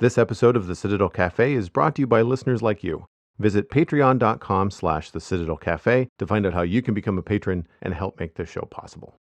This episode of the Citadel Cafe is brought to you by listeners like you. Visit patreon.com/the Citadel Cafe to find out how you can become a patron and help make this show possible.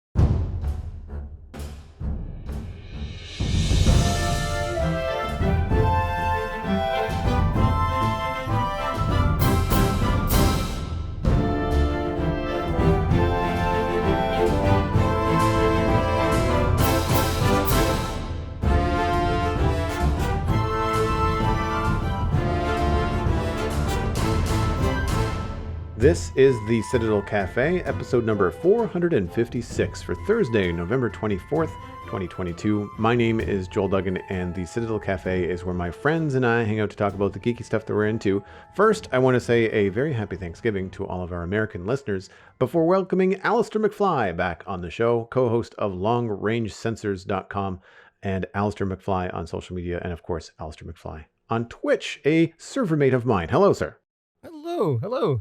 This is the Citadel Cafe, episode number 456 for Thursday, November 24th, 2022. My name is Joel Duggan, and the Citadel Cafe is where my friends and I hang out to talk about the geeky stuff that we're into. First, I want to say a very happy Thanksgiving to all of our American listeners before welcoming Alastair McFly back on the show, co-host of LongRangeSensors.com and Alastair McFly on social media, and of course, Alastair McFly on Twitch, a server mate of mine. Hello, sir. Hello.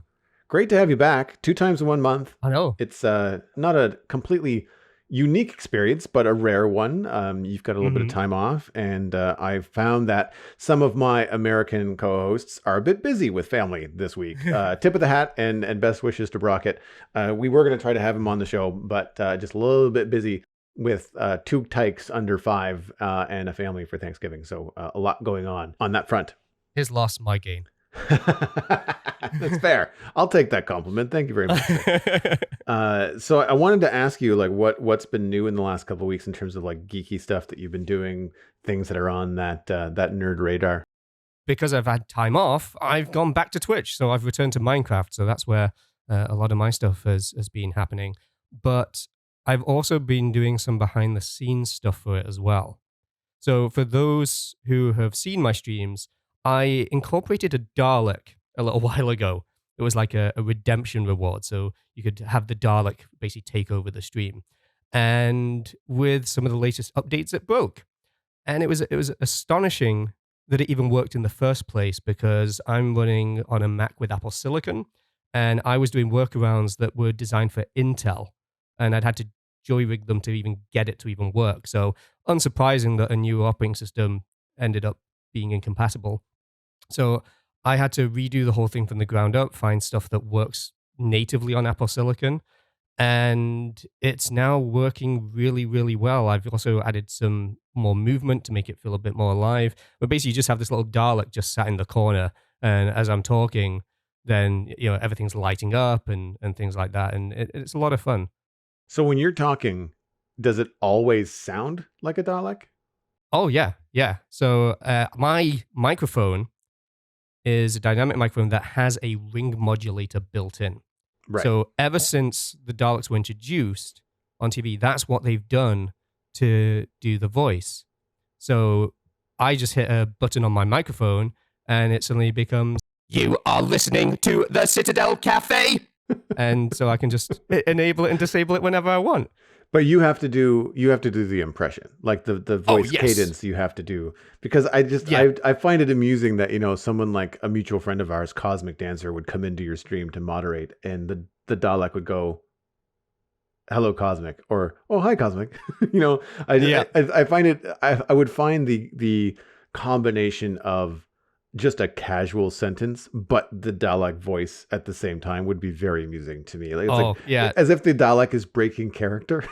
Great to have you back 2 times in 1 month. I know. It's not a completely unique experience, but a rare one. You've got a little bit of time off, and I've found that some of my American co-hosts are a bit busy with family this week. Tip of the hat and best wishes to Brockett. We were going to try to have him on the show, but just a little bit busy with 2 tykes under 5 and a family for Thanksgiving. So a lot going on that front. His loss, my gain. That's fair. I'll take that compliment. Thank you very much. So I wanted to ask you, like, what's been new in the last couple of weeks in terms of like geeky stuff that you've been doing, things that are on that nerd radar. Because I've had time off, I've gone back to Twitch, so I've returned to Minecraft. So that's where a lot of my stuff has been happening. But I've also been doing some behind the scenes stuff for it as well. So for those who have seen my streams, I incorporated a Dalek a little while ago. It was like a redemption reward, so you could have the Dalek basically take over the stream. And with some of the latest updates, it broke. And it was astonishing that it even worked in the first place, because I'm running on a Mac with Apple Silicon, and I was doing workarounds that were designed for Intel, and I'd had to joy-rig them to even get it to even work. So unsurprising that a new operating system ended up being incompatible. So I had to redo the whole thing from the ground up, find stuff that works natively on Apple Silicon, and it's now working really, really well. I've also added some more movement to make it feel a bit more alive. But basically, you just have this little Dalek just sat in the corner, and as I'm talking, then everything's lighting up and things like that, and it's a lot of fun. So when you're talking, does it always sound like a Dalek? Oh, yeah. So my microphone is a dynamic microphone that has a ring modulator built in. Right. So ever since the Daleks were introduced on TV, that's what they've done to do the voice. So I just hit a button on my microphone, and it suddenly becomes, "You are listening to the Citadel Cafe." And so I can just enable it and disable it whenever I want. But you have to do the impression, like the voice cadence you have to do, because I find it amusing that someone like a mutual friend of ours, Cosmic Dancer, would come into your stream to moderate, and the Dalek would go, "Hello, Cosmic," or "Oh, hi, Cosmic." I find it. I would find the combination of just a casual sentence, but the Dalek voice at the same time would be very amusing to me. Like, it's as if the Dalek is breaking character,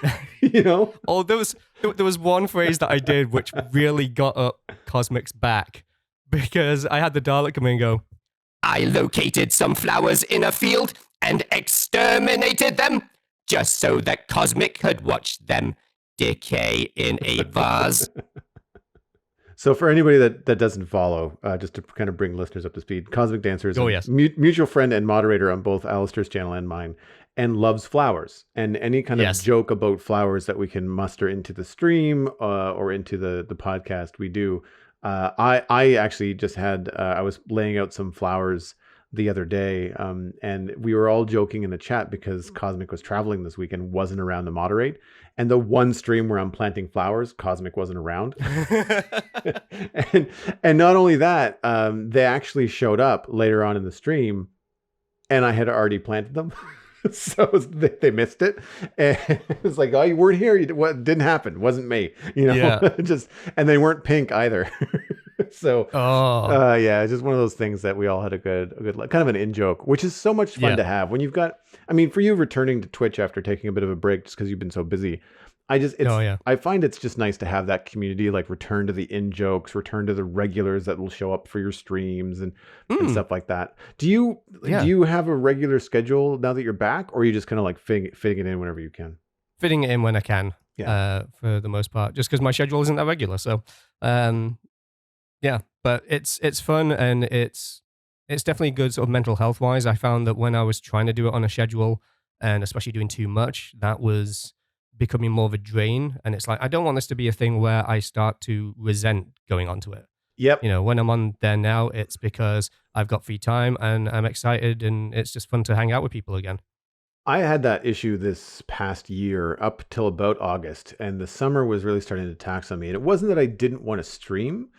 Oh, there was one phrase that I did which really got up Cosmic's back, because I had the Dalek come in and go, "I located some flowers in a field and exterminated them, just so that Cosmic could watch them decay in a vase." So for anybody that doesn't follow, just to kind of bring listeners up to speed, Cosmic Dancer is a mutual friend and moderator on both Alastair's channel and mine, and loves flowers. And any kind of joke about flowers that we can muster into the stream or into the podcast, we do. I actually just had, I was laying out some flowers the other day, and we were all joking in the chat because Cosmic was traveling this week and wasn't around to moderate. And the one stream where I'm planting flowers, Cosmic wasn't around. and not only that, they actually showed up later on in the stream, and I had already planted them. So they missed it. And it's like, "Oh, you weren't here. What didn't happen? It wasn't me." And they weren't pink either. So Oh, yeah, it's just one of those things that we all had a good kind of an in joke, which is so much fun yeah. to have when you've got. I mean, for you returning to Twitch after taking a bit of a break just because you've been so busy, Oh, yeah. I find it's just nice to have that community, like return to the in jokes, return to the regulars that will show up for your streams and Mm, stuff like that. Do yeah. you have a regular schedule now that you're back, or are you just kind of like fitting it in whenever you can? Fitting it in when I can, Yeah. for the most part, just because my schedule isn't that regular. So, um, yeah, but it's fun and it's definitely good sort of mental health wise. I found that when I was trying to do it on a schedule and especially doing too much, that was becoming more of a drain. And it's like I don't want this to be a thing where I start to resent going onto it. Yep. You know, when I'm on there now, it's because I've got free time and I'm excited and it's just fun to hang out with people again. I had that issue this past year up till about August, and the summer was really starting to tax on me. And it wasn't that I didn't want to stream,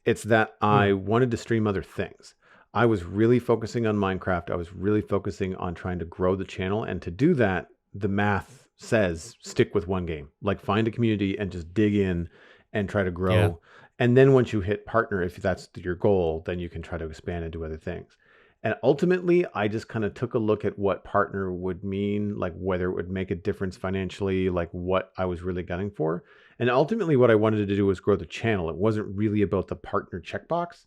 it's that Mm, I wanted to stream other things. I was really focusing on Minecraft. I was really focusing on trying to grow the channel. And to do that, the math says stick with one game, like find a community and just dig in and try to yeah. grow. And then once you hit partner, if that's your goal, then you can try to expand and do other things. And ultimately, I just kind of took a look at what partner would mean, like whether it would make a difference financially, like what I was really gunning for. And ultimately, what I wanted to do was grow the channel. It wasn't really about the partner checkbox.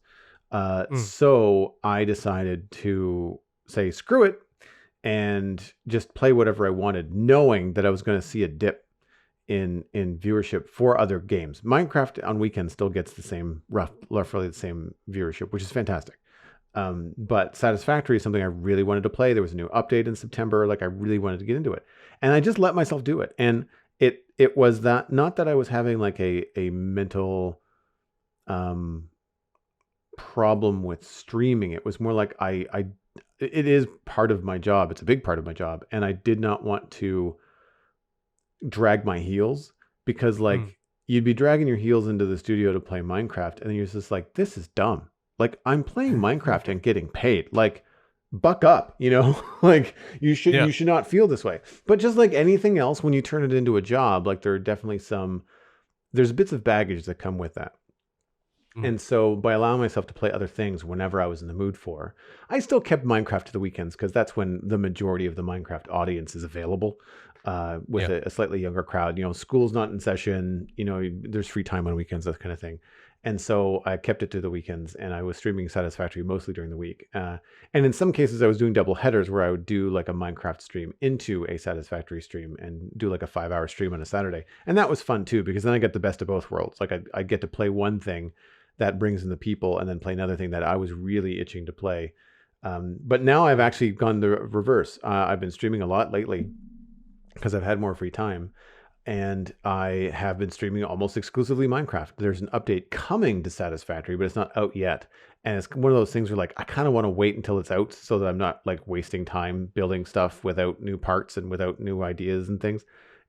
Mm, So I decided to say, screw it, and just play whatever I wanted, knowing that I was going to see a dip in viewership for other games. Minecraft on weekends still gets the same roughly the same viewership, which is fantastic. But Satisfactory is something I really wanted to play. There was a new update in September. Like I really wanted to get into it, and I just let myself do it. And it was that not that I was having like a mental um, problem with streaming. It was more like I it is part of my job. It's a big part of my job, and I did not want to drag my heels because mm, like you'd be dragging your heels into the studio to play Minecraft, and then you're just like, this is dumb. Like I'm playing Minecraft and getting paid. Like buck up, you know? Like yeah. you should not feel this way. But just like anything else, when you turn it into a job, like there are definitely there's bits of baggage that come with that. Mm, And so by allowing myself to play other things whenever I was in the mood for, I still kept Minecraft to the weekends because that's when the majority of the Minecraft audience is available. With yeah. a slightly younger crowd, you know, school's not in session, you know, there's free time on weekends, that kind of thing. And so I kept it to the weekends, and I was streaming Satisfactory mostly during the week. And in some cases, I was doing double headers where I would do like a Minecraft stream into a Satisfactory stream and do like a 5 hour stream on a Saturday. And that was fun too, because then I get the best of both worlds. Like I get to play one thing that brings in the people and then play another thing that I was really itching to play. But now I've actually gone the reverse. I've been streaming a lot lately because I've had more free time, and I have been streaming almost exclusively Minecraft. There's an update coming to Satisfactory, but it's not out yet. And it's one of those things where like I kind of want to wait until it's out so that I'm not like wasting time building stuff without new parts and without new ideas and things.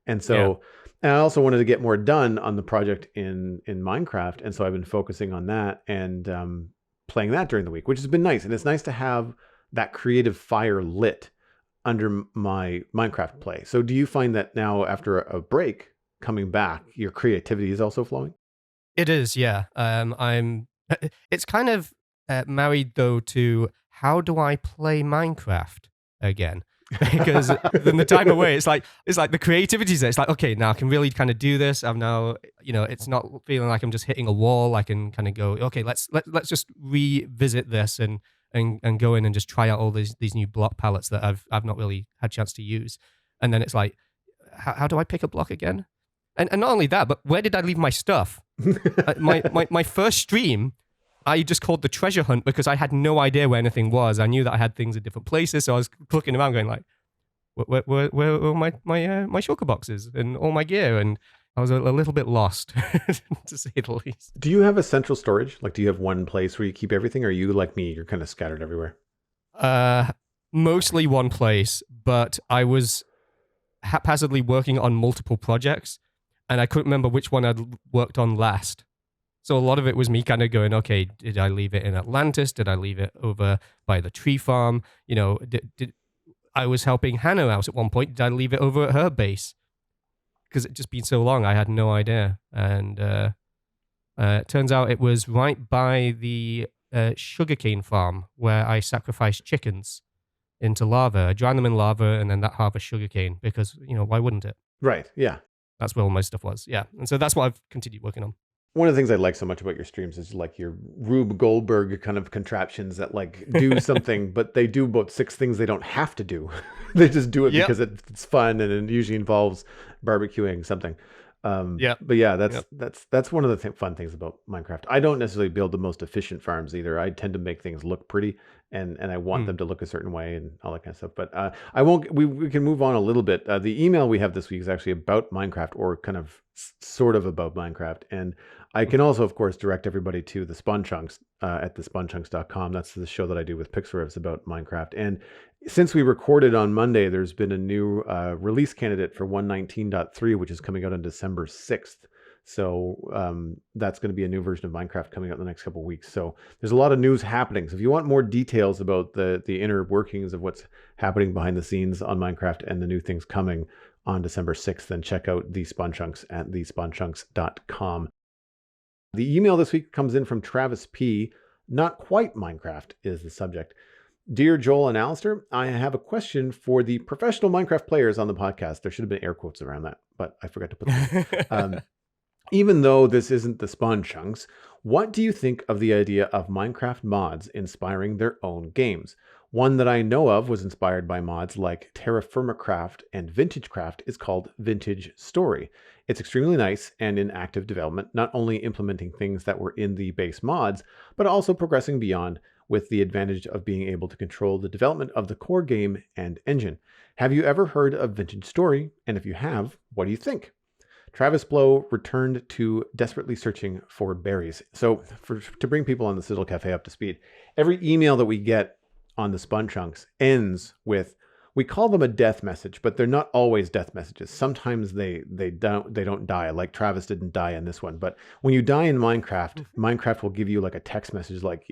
And Yeah. so and I also wanted to get more done on the project in Minecraft, and so I've been focusing on that and playing that during the week, which has been nice. And it's nice to have that creative fire lit under my Minecraft play. So do you find that now after a break coming back, your creativity is also flowing? It is, yeah. I'm. It's kind of married though to how do I play Minecraft again? Because then the time away, it's like the creativity's there. It's like okay, now I can really kind of do this. I'm now, you know, it's not feeling like I'm just hitting a wall. I can kind of go, okay, let's just revisit this and go in and just try out all these new block palettes that I've not really had a chance to use. And then it's like, how do I pick a block again? And not only that, but where did I leave my stuff? My first stream, I just called the treasure hunt because I had no idea where anything was. I knew that I had things in different places, so I was looking around, going like, where are my shulker boxes and all my gear? And I was a little bit lost, to say the least. Do you have a central storage? Like, do you have one place where you keep everything, or are you like me? You're kind of scattered everywhere. Uh, Mostly one place, but I was haphazardly working on multiple projects, and I couldn't remember which one I'd worked on last. So a lot of it was me kind of going, okay, did I leave it in Atlantis? Did I leave it over by the tree farm? You know, did I was helping Hannah out at one point? Did I leave it over at her base? Because it just been so long, I had no idea. And It turns out it was right by the sugarcane farm where I sacrificed chickens into lava. I drowned them in lava, and then that harvests sugarcane because, why wouldn't it? Right. Yeah. That's where all my stuff was. Yeah. And so that's what I've continued working on. One of the things I like so much about your streams is like your Rube Goldberg kind of contraptions that like do something, but they do about 6 things they don't have to do. They just do it because it's fun, and it usually involves barbecuing something. But yeah, that's one of the fun things about Minecraft. I don't necessarily build the most efficient farms either. I tend to make things look pretty, and I want them to look a certain way and all that kind of stuff. But I won't. We can move on a little bit. The email we have this week is actually about Minecraft, or kind of sort of about Minecraft, and I can also, of course, direct everybody to the Spawn Chunks at thespawnchunks.com. That's the show that I do with Pixelriffs about Minecraft. And since we recorded on Monday, there's been a new release candidate for 119.3, which is coming out on December 6th. So that's going to be a new version of Minecraft coming out in the next couple of weeks. So there's a lot of news happening. So if you want more details about the inner workings of what's happening behind the scenes on Minecraft and the new things coming on December 6th, then check out the Spawn Chunks at thespawnchunks.com. The email this week comes in from Travis P. Not quite Minecraft is the subject. Dear Joel and Alastair, I have a question for the professional Minecraft players on the podcast. There should have been air quotes around that, but I forgot to put them. Even though this isn't the Spawn Chunks, what do you think of the idea of Minecraft mods inspiring their own games? One that I know of was inspired by mods like Terraformacraft and Vintagecraft is called Vintage Story. It's extremely nice and in active development, not only implementing things that were in the base mods, but also progressing beyond with the advantage of being able to control the development of the core game and engine. Have you ever heard of Vintage Story? And if you have, what do you think? Travis Blow returned to desperately searching for berries. So to bring people on the Citadel Cafe up to speed, every email that we get on the Spawn Chunks ends with, we call them a death message, but they're not always death messages. Sometimes they don't die, like Travis didn't die in this one. But when you die in Minecraft, Minecraft will give you like a text message like,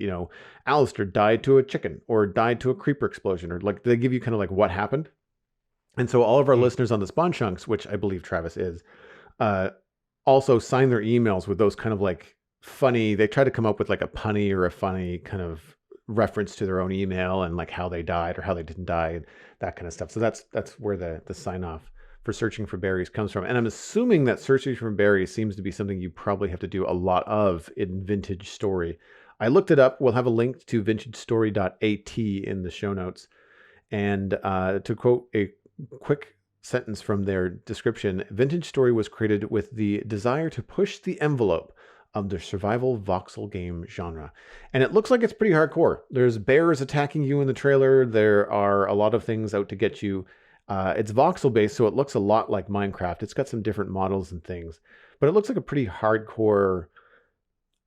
Alastair died to a chicken, or died to a creeper explosion, or like they give you kind of like what happened. And so all of our listeners on the Spawn Chunks, which I believe Travis is, also sign their emails with those kind of like funny, they try to come up with like a punny or a funny kind of reference to their own email and like how they died or how they didn't die and that kind of stuff. So that's where the sign off for searching for berries comes from. And I'm assuming that searching for berries seems to be something you probably have to do a lot of in Vintage Story. I looked it up. We'll have a link to vintagestory.at in the show notes. And to quote a quick sentence from their description, Vintage Story was created with the desire to push the envelope of the survival voxel game genre. And it looks like it's pretty hardcore. There's bears attacking you in the trailer. There are a lot of things out to get you. It's voxel based, so it looks a lot like Minecraft. It's got some different models and things, but it looks like a pretty hardcore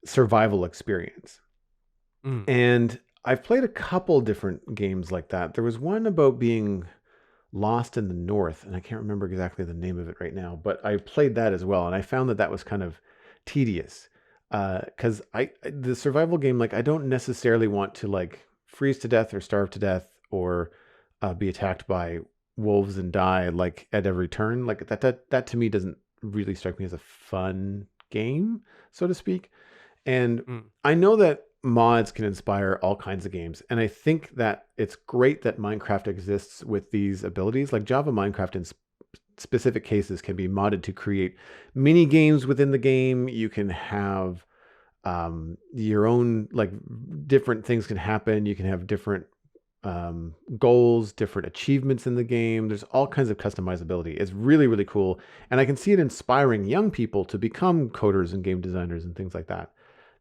survival experience. And I've played a couple different games like that. There was one about being lost in the north, and I can't remember exactly the name of it right now, but I played that as well, and I found that was kind of tedious because the survival game, like, I don't necessarily want to like freeze to death or starve to death or be attacked by wolves and die like at every turn. Like that to me doesn't really strike me as a fun game, so to speak. And I know that mods can inspire all kinds of games, and I think that it's great that Minecraft exists with these abilities. Like Java Minecraft in specific cases can be modded to create mini games within the game. You can have your own, like, different things can happen. You can have different goals, different achievements in the game. There's all kinds of customizability. It's really, really cool. And I can see it inspiring young people to become coders and game designers and things like that.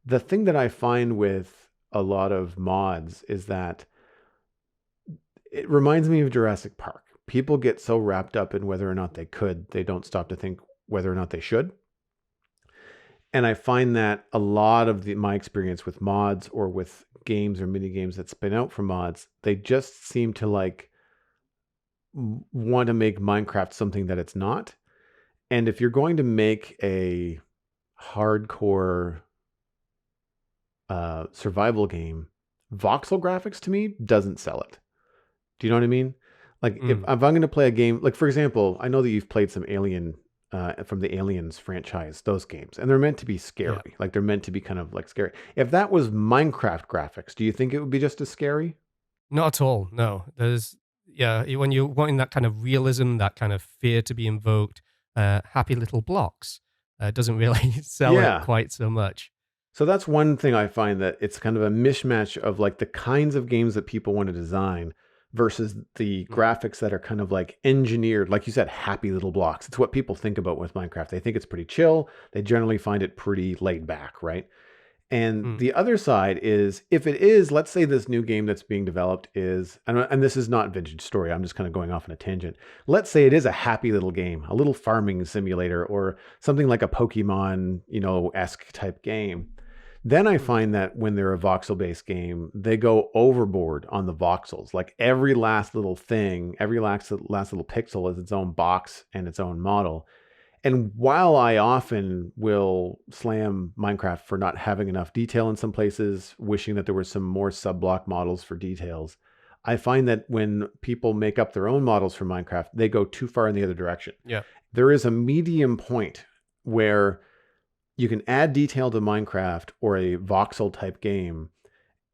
The thing that I find with a lot of mods is that it reminds me of Jurassic Park. People get so wrapped up in whether or not they don't stop to think whether or not they should. And I find that a lot of my experience with mods or with games or mini games that spin out from mods, they just seem to like want to make Minecraft something that it's not. And if you're going to make a hardcore survival game, voxel graphics to me doesn't sell it. Do you know what I mean? Like if I'm going to play a game, like for example, I know that you've played some Alien from the Aliens franchise, those games, and they're meant to be Yeah. scary. Like they're meant to be kind of like scary. If that was Minecraft graphics, do you think it would be just as scary? Not at all. No, there's when you're wanting that kind of realism, that kind of fear to be invoked, happy little blocks doesn't really sell it Yeah. quite so much. So that's one thing I find, that it's kind of a mishmash of like the kinds of games that people want to design versus the Mm. graphics that are kind of like engineered, like you said, happy little blocks. It's what people think about with Minecraft. They think it's pretty chill. They generally find it pretty laid back, right? And Mm. the other side is, if it is, let's say this new game that's being developed is, and this is not Vintage Story, I'm just kind of going off on a tangent. Let's say it is a happy little game, a little farming simulator, or something like a Pokemon, esque type game. Then I Mm. find that when they're a voxel based game, they go overboard on the voxels. Like every last little thing, every last little pixel is its own box and its own model. And while I often will slam Minecraft for not having enough detail in some places, wishing that there were some more sub-block models for details, I find that when people make up their own models for Minecraft, they go too far in the other direction. Yeah. There is a medium point where you can add detail to Minecraft or a voxel type game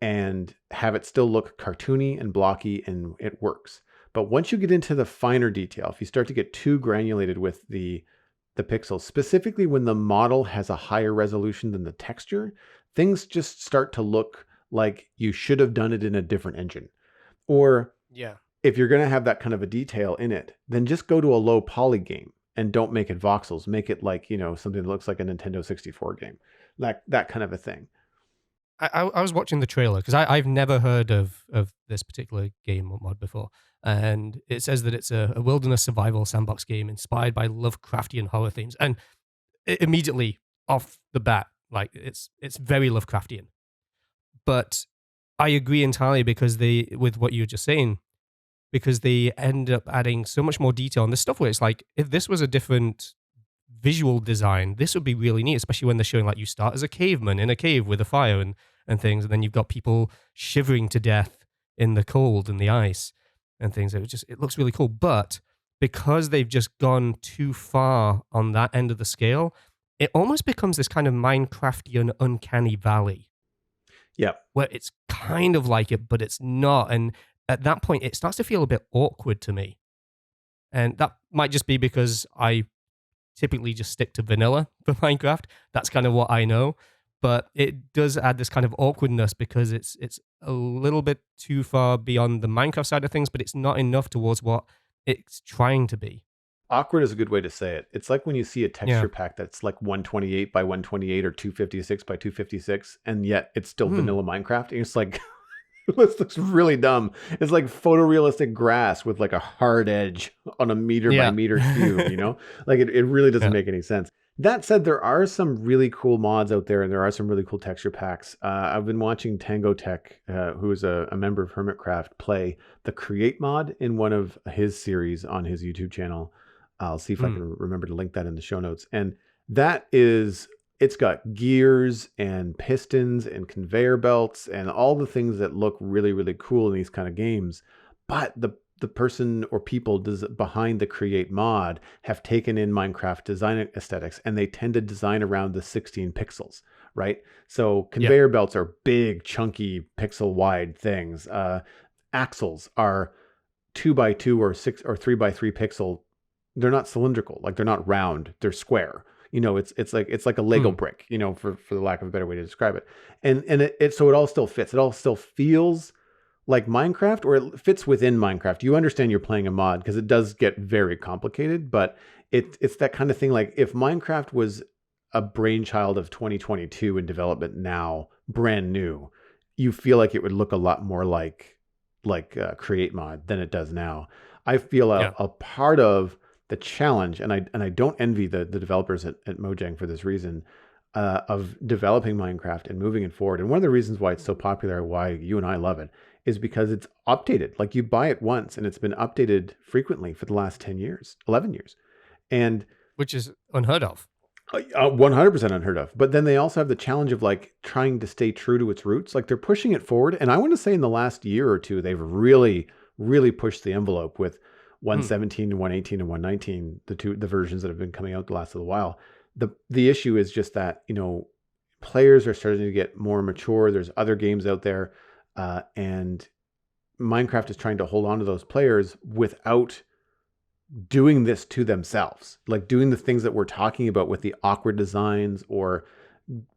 and have it still look cartoony and blocky, and it works. But once you get into the finer detail, if you start to get too granulated with the pixels, specifically when the model has a higher resolution than the texture, things just start to look like you should have done it in a different engine. Or Yeah. if you're going to have that kind of a detail in it, then just go to a low poly game and don't make it voxels. Make it like, something that looks like a Nintendo 64 game, like that kind of a thing. I was watching the trailer because I've never heard of this particular game or mod before, and it says that it's a wilderness survival sandbox game inspired by Lovecraftian horror themes, and immediately off the bat, like it's very Lovecraftian. But I agree entirely because they, with what you were just saying, because they end up adding so much more detail on this stuff where it's like, if this was a different visual design, this would be really neat, especially when they're showing like you start as a caveman in a cave with a fire and things, and then you've got people shivering to death in the cold and the ice and things. It looks really cool. But because they've just gone too far on that end of the scale, it almost becomes this kind of Minecraftian uncanny valley. Yeah. Where it's kind of like it, but it's not. And at that point, it starts to feel a bit awkward to me. And that might just be because I typically just stick to vanilla for Minecraft. That's kind of what I know. But it does add this kind of awkwardness because it's a little bit too far beyond the Minecraft side of things, but it's not enough towards what it's trying to be. Awkward is a good way to say it. It's like when you see a texture Yeah. pack that's like 128 by 128 or 256 by 256, and yet it's still Hmm. vanilla Minecraft. And it's like, this looks really dumb. It's like photorealistic grass with like a hard edge on a meter by Yeah. meter cube, Like it really doesn't Yeah. make any sense. That said, there are some really cool mods out there, and there are some really cool texture packs. I've been watching Tango Tech, who is a member of Hermitcraft, play the Create mod in one of his series on his YouTube channel. I'll see if I Hmm. can remember to link that in the show notes. And that is, it's got gears and pistons and conveyor belts and all the things that look really, really cool in these kind of games. But the person or people behind the Create mod have taken in Minecraft design aesthetics, and they tend to design around the 16 pixels, right? So Yeah. conveyor belts are big, chunky, pixel wide things. Axles are 2x2 or 6 or 3x3 pixel. They're not cylindrical, like they're not round, they're square. It's like a Lego Hmm. brick, for the lack of a better way to describe it. And so it all still fits. It all still feels like Minecraft, or it fits within Minecraft. You understand you're playing a mod because it does get very complicated, but it's that kind of thing. Like if Minecraft was a brainchild of 2022 in development now, brand new, you feel like it would look a lot more like Create mod than it does now. I feel Yeah. a part of the challenge, and I don't envy the developers at Mojang for this reason, of developing Minecraft and moving it forward. And one of the reasons why it's so popular, why you and I love it, is because it's updated. Like you buy it once and it's been updated frequently for the last 10 years, 11 years. And Which is unheard of. 100% unheard of. But then they also have the challenge of like trying to stay true to its roots. Like they're pushing it forward. And I want to say in the last year or two, they've really, really pushed the envelope with Hmm. 117 and 118 and 119, the versions that have been coming out the last little while. The issue is just that, players are starting to get more mature. There's other games out there, and Minecraft is trying to hold on to those players without doing this to themselves, like doing the things that we're talking about with the awkward designs, or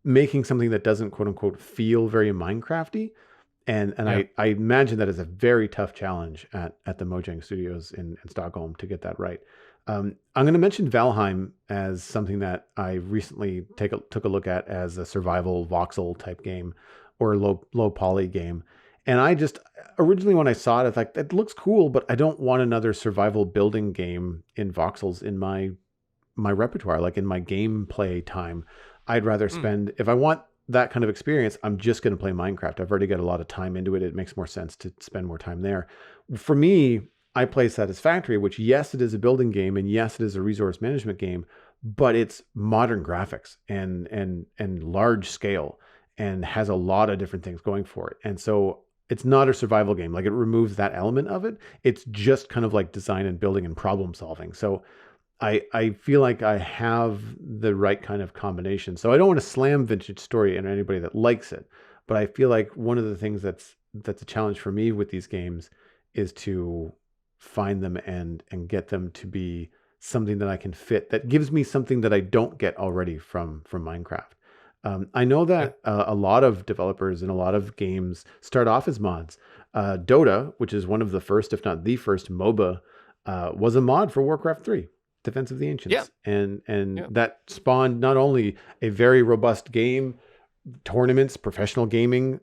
making something that doesn't quote unquote feel very Minecrafty. And Yeah. I imagine that is a very tough challenge at the Mojang Studios in Stockholm to get that right. I'm going to mention Valheim as something that I recently took a look at as a survival voxel type game, or low poly game. And I just, originally when I saw it, I thought it looks cool, but I don't want another survival building game in voxels in my repertoire, like in my gameplay time. I'd rather Hmm. spend, if I want that kind of experience, I'm just going to play Minecraft. I've already got a lot of time into it. It makes more sense to spend more time there. For me, I play Satisfactory, which, yes, it is a building game, and yes, it is a resource management game, but it's modern graphics and large scale, and has a lot of different things going for it. And so it's not a survival game. Like, it removes that element of it. It's just kind of like design and building and problem solving. So I feel like I have the right kind of combination. So I don't want to slam Vintage Story and anybody that likes it, but I feel like one of the things that's a challenge for me with these games is to find them and get them to be something that I can fit, that gives me something that I don't get already from Minecraft. I know Yeah. that a lot of developers and a lot of games start off as mods. Dota, which is one of the first, if not the first MOBA, was a mod for Warcraft 3. Defense of the Yeah. Ancients, and Yeah. that spawned not only a very robust game, tournaments, professional gaming,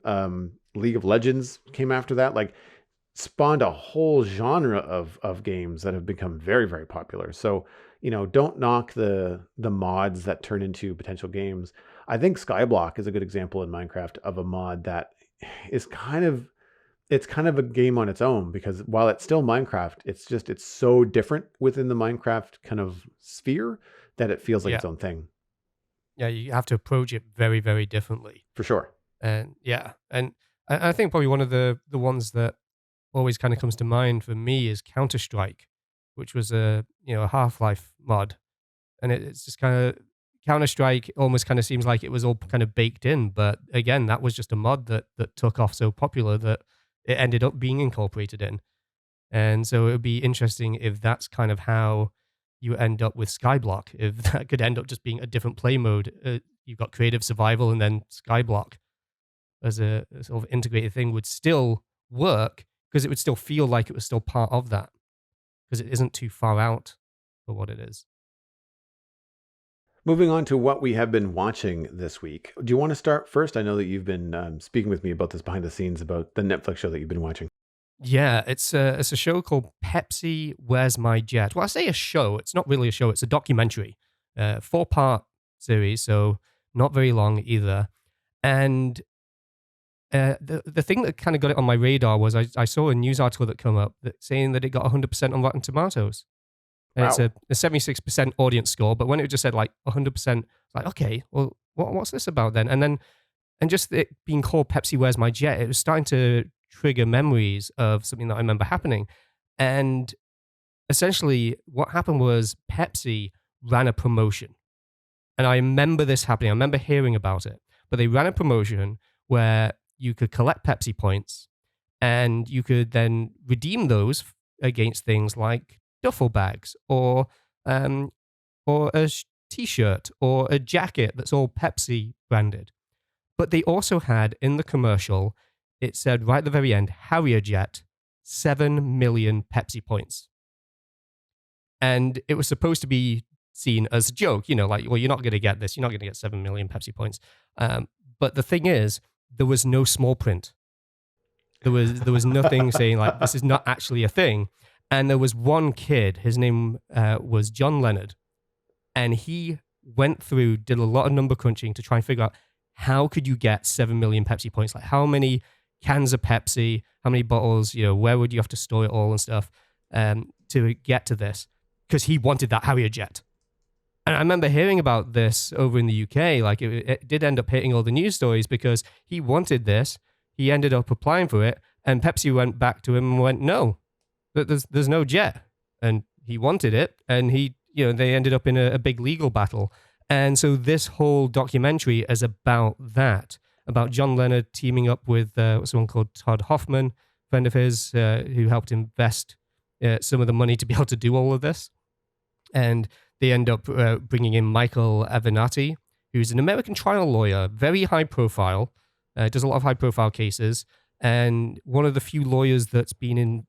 League of Legends came after that, like spawned a whole genre of games that have become very, very popular. So, don't knock the mods that turn into potential games. I think Skyblock is a good example in Minecraft of a mod that is kind of a game on its own, because while it's still Minecraft, it's so different within the Minecraft kind of sphere that it feels like Yeah. its own thing. Yeah. You have to approach it very, very differently. For sure. And yeah, and I think probably one of the ones that always kind of comes to mind for me is Counter Strike, which was a Half-Life mod, and it's just kind of Counter Strike almost kind of seems like it was all kind of baked in, but again, that was just a mod that took off so popular that it ended up being incorporated in, and so it would be interesting if that's kind of how you end up with Skyblock, if that could end up just being a different play mode. You've got creative survival and then Skyblock as a sort of integrated thing would still work because it would still feel like it was still part of that because it isn't too far out for what it is. Moving on to what we have been watching this week. Do you want to start first? I know that you've been speaking with me about this behind the scenes, about the Netflix show that you've been watching. Yeah, it's a show called Pepsi Where's My Jet. Well, I say a show. It's not really a show. It's a documentary, 4-part series, so not very long either. And the thing that kind of got it on my radar was I saw a news article that came up saying that it got 100% on Rotten Tomatoes. And it's Wow. a 76% audience score, but when it just said like 100%, like, okay, well, what's this about then? And just it being called Pepsi Where's My Jet, it was starting to trigger memories of something that I remember happening. And essentially, what happened was Pepsi ran a promotion. And I remember this happening. I remember hearing about it. But they ran a promotion where you could collect Pepsi points and you could then redeem those against things like duffel bags um, or a t-shirt or a jacket that's all Pepsi branded. But they also had in the commercial, it said right at the very end, Harrier Jet, 7 million Pepsi points. And it was supposed to be seen as a joke, like, well, you're not going to get this. You're not going to get 7 million Pepsi points. But the thing is, there was no small print. There was nothing saying like this is not actually a thing. And there was one kid, his name was John Leonard, and he went through, did a lot of number crunching to try and figure out how could you get 7 million Pepsi points? Like how many cans of Pepsi, how many bottles, where would you have to store it all and stuff to get to this? Because he wanted that Harrier jet. And I remember hearing about this over in the UK. Like it did end up hitting all the news stories because he wanted this. He ended up applying for it, and Pepsi went back to him and went, "No, there's no jet." and he wanted it, and they ended up in a big legal battle. And so this whole documentary is about that, about John Leonard teaming up with someone called Todd Hoffman, friend of his, who helped invest some of the money to be able to do all of this. And they end up bringing in Michael Avenatti, who's an American trial lawyer, very high profile, does a lot of high profile cases, and one of the few lawyers that's been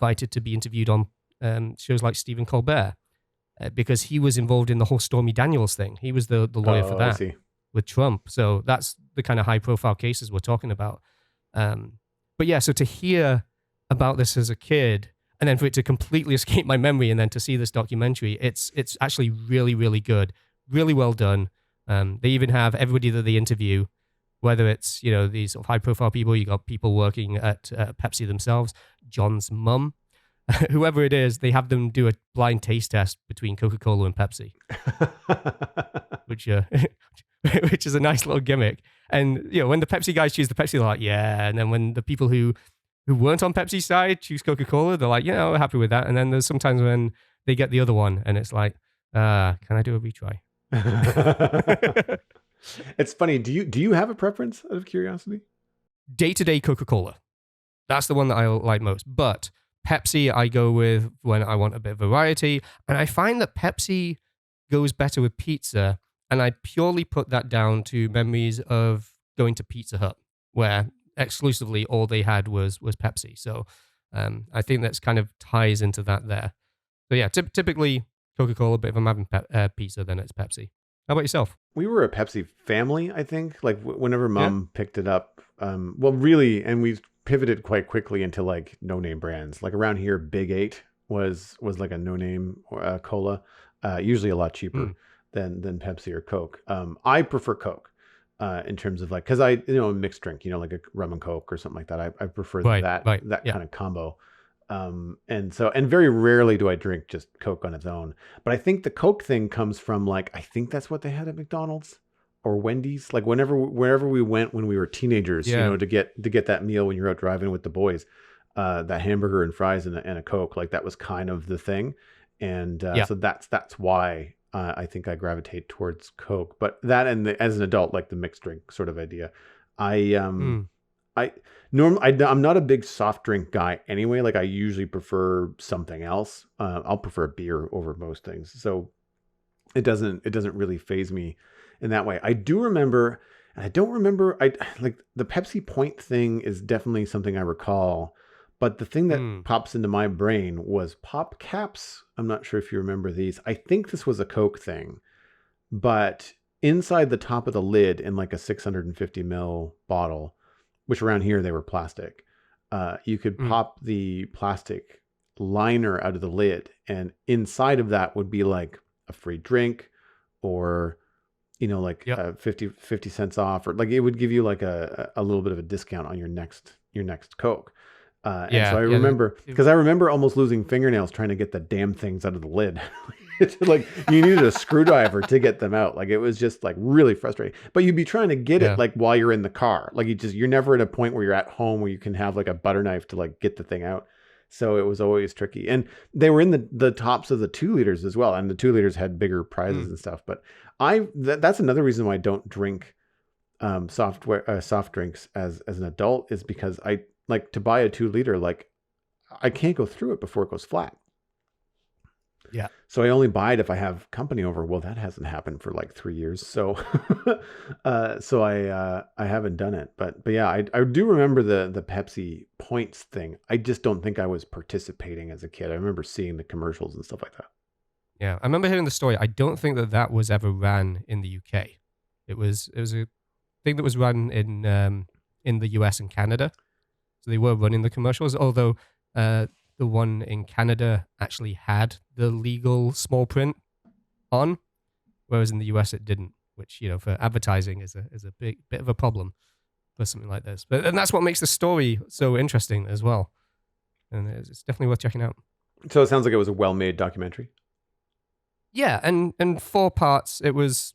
invited to be interviewed on shows like Stephen Colbert, because he was involved in the whole Stormy Daniels thing. He was the lawyer for that with Trump. So that's the kind of high profile cases we're talking about. But yeah, so to hear about this as a kid, and then for it to completely escape my memory, and then to see this documentary, it's actually really, really good, really well done. They even have everybody that they interview, whether it's these sort of high-profile people, you got people working at Pepsi themselves, John's mum, whoever it is, they have them do a blind taste test between Coca-Cola and Pepsi, which is a nice little gimmick. And when the Pepsi guys choose the Pepsi, they're like, yeah. And then when the people who weren't on Pepsi's side choose Coca-Cola, they're like, we're happy with that. And then there's sometimes when they get the other one, and it's like, can I do a retry? It's funny. Do you have a preference out of curiosity? Day-to-day Coca-Cola. That's the one that I like most. But Pepsi, I go with when I want a bit of variety. And I find that Pepsi goes better with pizza. And I purely put that down to memories of going to Pizza Hut, where exclusively all they had was Pepsi. So I think that's kind of ties into that there. So yeah, typically Coca-Cola, but if I'm having pizza, then it's Pepsi. How about yourself? We were a Pepsi family, I think. Like whenever Mom picked it up, really, and we pivoted quite quickly into like no-name brands. Like around here, Big 8 was like a no-name cola, usually a lot cheaper than Pepsi or Coke. I prefer Coke in terms of like, because a mixed drink, like a rum and Coke or something like that. I prefer that kind of combo. And very rarely do I drink just Coke on its own. But I think the Coke thing comes from like, I think that's what they had at McDonald's or Wendy's. Like wherever we went when we were teenagers, to get that meal when you're out driving with the boys, that hamburger and fries and a Coke, like that was kind of the thing. And so that's why I think I gravitate towards Coke. But that as an adult, like the mixed drink sort of idea, I'm not a big soft drink guy anyway. Like I usually prefer something else. I'll prefer beer over most things. So it doesn't really faze me in that way. I do remember, and I don't remember, like the Pepsi Point thing is definitely something I recall. But the thing that pops into my brain was Pop Caps. I'm not sure if you remember these. I think this was a Coke thing, but inside the top of the lid in like a 650 ml bottle, which around here they were plastic, you could pop the plastic liner out of the lid, and inside of that would be like a free drink, or 50 cents off, or like it would give you like a little bit of a discount on your next Coke. And so I remember, because I remember almost losing fingernails trying to get the damn things out of the lid. It's like you needed a screwdriver to get them out. Like it was just like really frustrating. But you'd be trying to get it like while you're in the car. Like you're never at a point where you're at home where you can have like a butter knife to like get the thing out. So it was always tricky. And they were in the tops of the 2 liters as well. And the 2 liters had bigger prizes and stuff. But that's another reason why I don't drink soft drinks as an adult, is because I like to buy a 2 liter, like I can't go through it before it goes flat. Yeah. So I only buy it if I have company over. Well, that hasn't happened for like 3 years. So, so I haven't done it, but yeah, I do remember the Pepsi Points thing. I just don't think I was participating as a kid. I remember seeing the commercials and stuff like that. Yeah. I remember hearing the story. I don't think that was ever ran in the UK. It was a thing that was run in the US and Canada. So they were running the commercials, although the one in Canada actually had the legal small print on, whereas in the US it didn't, which, for advertising is a bit of a problem for something like this. And that's what makes the story so interesting as well. And it's definitely worth checking out. So it sounds like it was a well-made documentary. Yeah, and 4 parts. It was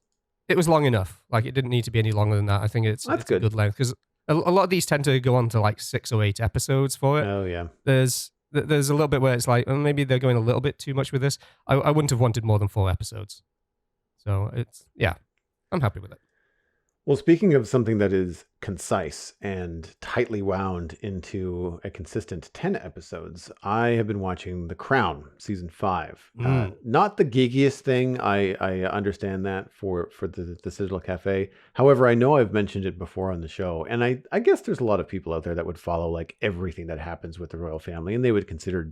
long enough. Like it didn't need to be any longer than that. I think it's good. A good length, because a lot of these tend to go on to like 6 or 8 episodes for it. Oh yeah. There's there's a little bit where it's like, maybe they're going a little bit too much with this. I wouldn't have wanted more than 4 episodes. So yeah, I'm happy with it. Well, speaking of something that is concise and tightly wound into a consistent 10 episodes, I have been watching The Crown season 5. Not the geekiest thing. I understand that for the Citadel Cafe. However, I know I've mentioned it before on the show, and I guess there's a lot of people out there that would follow like everything that happens with the royal family, and they would consider,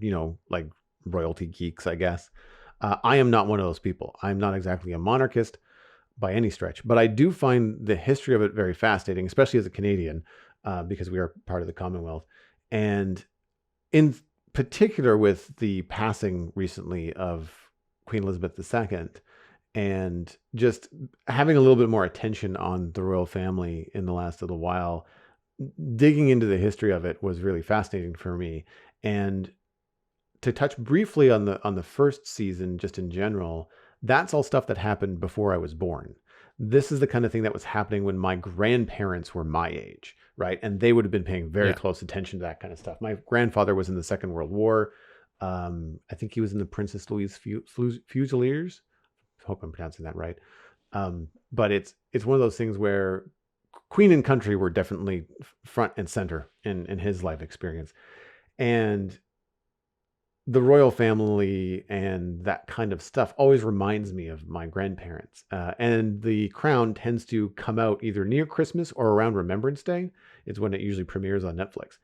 like royalty geeks, I guess. I am not one of those people. I'm not exactly a monarchist by any stretch, but I do find the history of it very fascinating, especially as a Canadian, because we are part of the Commonwealth. And in particular with the passing recently of Queen Elizabeth II, and just having a little bit more attention on the royal family in the last little while, digging into the history of it was really fascinating for me. And to touch briefly on the first season, just in general, that's all stuff that happened before I was born. This is the kind of thing that was happening when my grandparents were my age, right? And they would have been paying very close attention to that kind of stuff. My grandfather was in the Second World War. I think he was in the Princess Louise Fusiliers. I hope I'm pronouncing that right. But it's one of those things where Queen and country were definitely front and center in his life experience. And the royal family and that kind of stuff always reminds me of my grandparents. And The Crown tends to come out either near Christmas or around Remembrance Day. It's when it usually premieres on Netflix.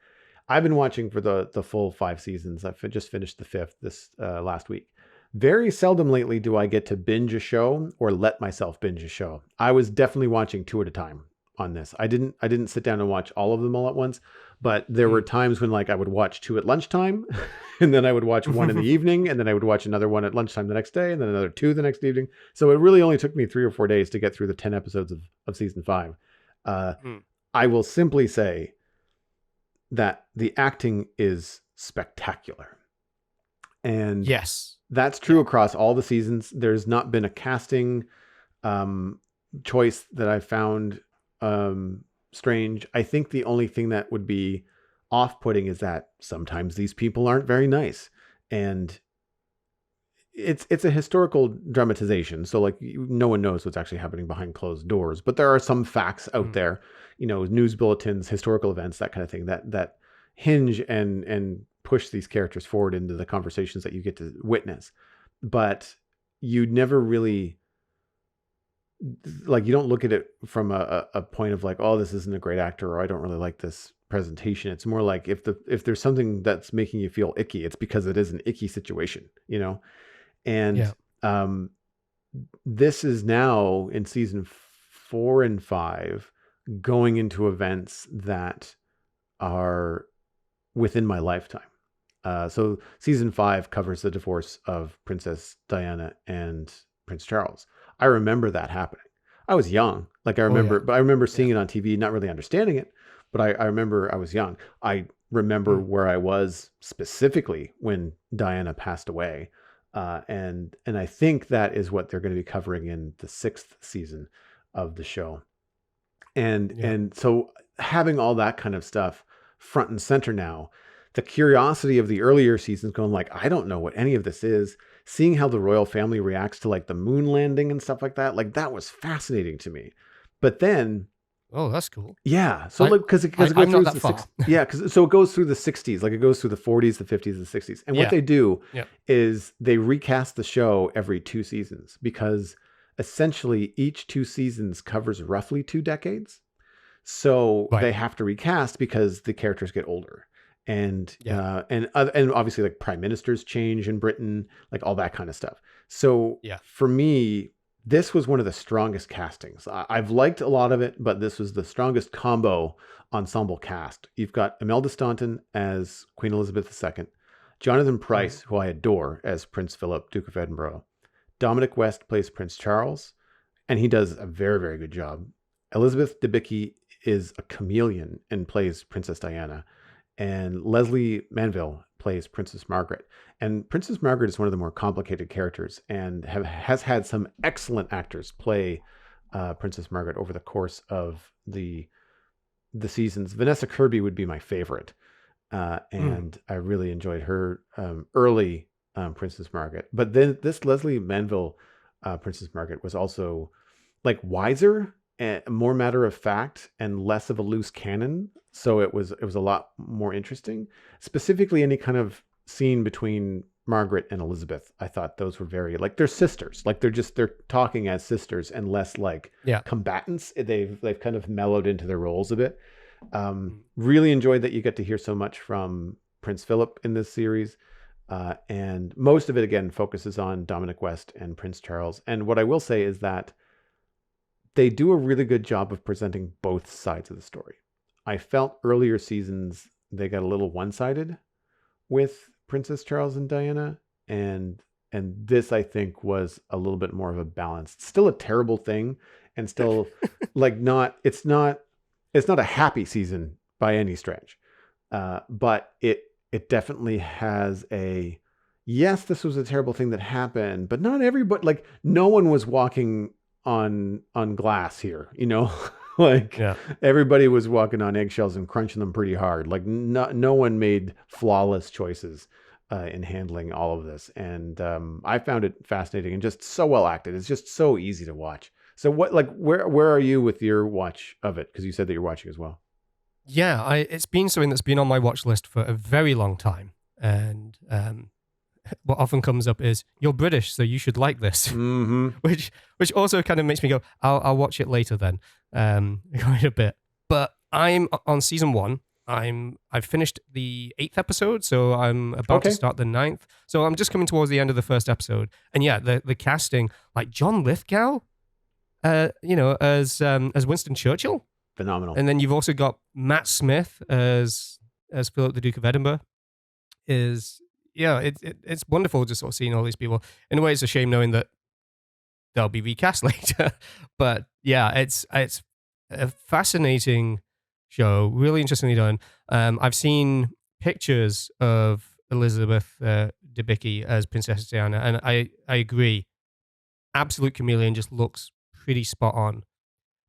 I've been watching for the full 5 seasons. I've just finished the 5th this last week. Very seldom lately do I get to binge a show or let myself binge a show. I was definitely watching 2 at a time on this. I didn't sit down and watch all of them all at once, but there were times when like I would watch 2 at lunchtime and then I would watch 1 in the evening, and then I would watch another 1 at lunchtime the next day, and then another 2 the next evening. So it really only took me 3 or 4 days to get through the 10 episodes of season 5. I will simply say that the acting is spectacular. And yes, that's true across all the seasons. There's not been a casting choice that I found strange. I think the only thing that would be off-putting is that sometimes these people aren't very nice, and it's a historical dramatization, so like no one knows what's actually happening behind closed doors, but there are some facts out there, news bulletins, historical events, that kind of thing, that hinge and push these characters forward into the conversations that you get to witness. But you never really, like, you don't look at it from a point of like, oh, this isn't a great actor, or I don't really like this presentation. It's more like if there's something that's making you feel icky, it's because it is an icky situation, and this is now in season 4 and 5 going into events that are within my lifetime. So season 5 covers the divorce of Princess Diana and Prince Charles. I remember that happening. I was young. Like I remember, but I remember seeing it on TV, not really understanding it, but I remember I was young. I remember where I was specifically when Diana passed away. And I think that is what they're going to be covering in the 6th season of the show. And so having all that kind of stuff front and center now, the curiosity of the earlier seasons going like, I don't know what any of this is, seeing how the royal family reacts to like the moon landing and stuff like that was fascinating to me. But then, oh, that's cool. Yeah. So like, because it goes through the 60s. Yeah. So it goes through the 60s, like it goes through the 40s, the 50s, the 60s. And what they do is they recast the show every 2 seasons, because essentially each 2 seasons covers roughly 2 decades. So they have to recast because the characters get older. And and obviously like prime ministers change in Britain, like all that kind of stuff. So for me, this was one of the strongest castings. I've liked a lot of it, but this was the strongest combo ensemble cast. You've got Imelda Staunton as Queen Elizabeth II, Jonathan Pryce, who I adore, as Prince Philip, Duke of Edinburgh. Dominic West plays Prince Charles, and he does a very, very good job. Elizabeth Debicki is a chameleon and plays Princess Diana. And Leslie Manville plays Princess Margaret. And Princess Margaret is one of the more complicated characters, and has had some excellent actors play Princess Margaret over the course of the seasons. Vanessa Kirby would be my favorite. and I really enjoyed her early Princess Margaret. But then this Leslie Manville Princess Margaret was also like wiser and more matter of fact and less of a loose cannon. So it was a lot more interesting. Specifically, any kind of scene between Margaret and Elizabeth, I thought those were very like they're sisters. Like they're talking as sisters and less like Yeah. combatants. They've kind of mellowed into their roles a bit. Really enjoyed that you get to hear so much from Prince Philip in this series. And most of it, again, focuses on Dominic West and Prince Charles. And what I will say is that they do a really good job of presenting both sides of the story. I felt earlier seasons they got a little one-sided with Princess Charles and Diana, and this I think was a little bit more of a balance. Still a terrible thing, and still like not it's not a happy season by any stretch, but it definitely has a yes, this was a terrible thing that happened, but not everybody like no one was walking on glass here, you know. Like Yeah. everybody was walking on eggshells and crunching them pretty hard. Like no one made flawless choices in handling all of this, and I found it fascinating and just so well acted. It's just so easy to watch. So what like where are you with your watch of it? Because you said that you're watching as well. Yeah, it's been something that's been on my watch list for a very long time, and what often comes up is you're British, so you should like this, Mm-hmm. which also kind of makes me go, I'll watch it later then, quite a bit. But I'm on season 1. I've finished the 8th episode, so I'm about to start the 9th. So I'm just coming towards the end of the first episode, and yeah, the casting, like John Lithgow, as Winston Churchill, Phenomenal. and then you've also got Matt Smith as Philip the Duke of Edinburgh. It's wonderful just sort of seeing all these people. In a way, it's a shame knowing that they'll be recast later. But yeah, it's a fascinating show, really interestingly done. I've seen pictures of Elizabeth Debicki as Princess Diana, and I agree. Absolute chameleon, just looks pretty spot on.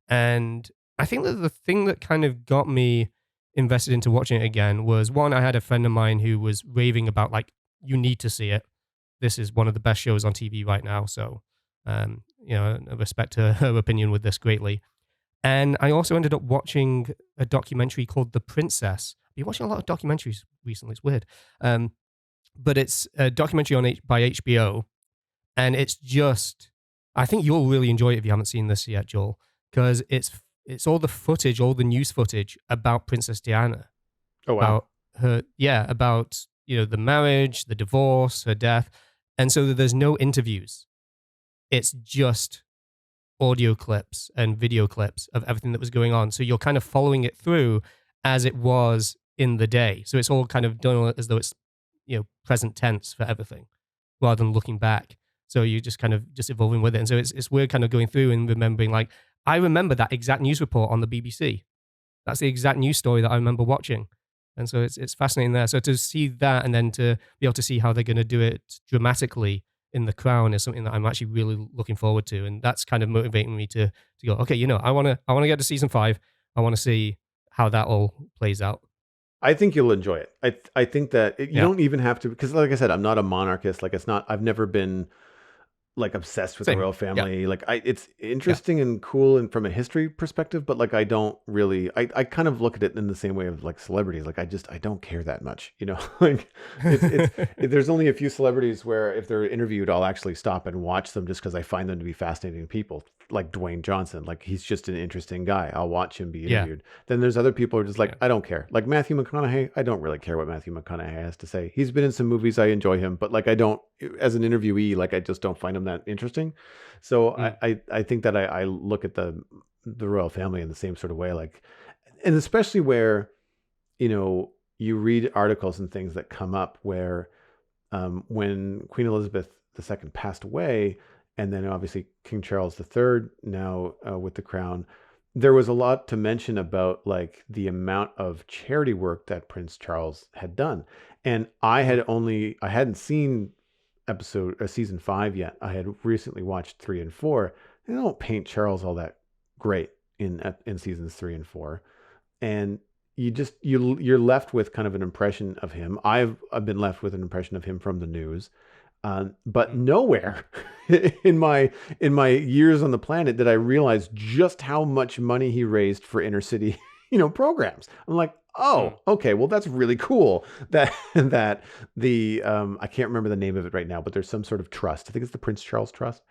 And I think that the thing that kind of got me invested into watching it again was, one, I had a friend of mine who was raving about, like, you need to see it. This is one of the best shows on TV right now. So, I respect her opinion with this greatly. And I also ended up watching a documentary called The Princess. I've been watching a lot of documentaries recently. It's weird. But it's a documentary by HBO. And it's just, I think you'll really enjoy it if you haven't seen this yet, Joel, because it's all the footage, all the news footage about Princess Diana. Oh, wow. About her, about, the marriage, the divorce, her death. And so there's no interviews. It's just audio clips and video clips of everything that was going on. So you're kind of following it through as it was in the day. So it's all kind of done as though it's, present tense for everything rather than looking back. So you're just kind of just evolving with it. And so it's weird kind of going through and remembering, like, I remember that exact news report on the BBC. That's the exact news story that I remember watching. And so it's fascinating there. So to see that and then to be able to see how they're going to do it dramatically in The Crown is something that I'm actually really looking forward to. And that's kind of motivating me to go, okay, I want to get to season 5. I want to see how that all plays out. I think you'll enjoy it. I think that you don't even have to, because like I said, I'm not a monarchist. Like I've never been like obsessed with the royal family. Yeah. Like it's interesting and cool and from a history perspective, but like I don't really, I kind of look at it in the same way of like celebrities. Like I don't care that much, like there's only a few celebrities where if they're interviewed, I'll actually stop and watch them just because I find them to be fascinating people. Like Dwayne Johnson, like he's just an interesting guy. I'll watch him be interviewed. Then there's other people who are just like, I don't care. Like Matthew McConaughey, I don't really care what Matthew McConaughey has to say. He's been in some movies, I enjoy him, but like I don't, as an interviewee, like I just don't find him that interesting. So I think that I look at the royal family in the same sort of way, like, and especially where, you read articles and things that come up where when Queen Elizabeth II passed away, and then obviously King Charles III now with the crown, there was a lot to mention about like the amount of charity work that Prince Charles had done. And I hadn't seen season 5 yet. I had recently watched 3 and 4. They don't paint Charles all that great in seasons 3 and 4. And you're left with kind of an impression of him. I've been left with an impression of him from the news, but Mm. nowhere in my years on the planet did I realize just how much money he raised for inner city, programs. I'm like, Mm. oh, okay, well that's really cool that that the I can't remember the name of it right now, but there's some sort of trust. I think it's the Prince Charles Trust.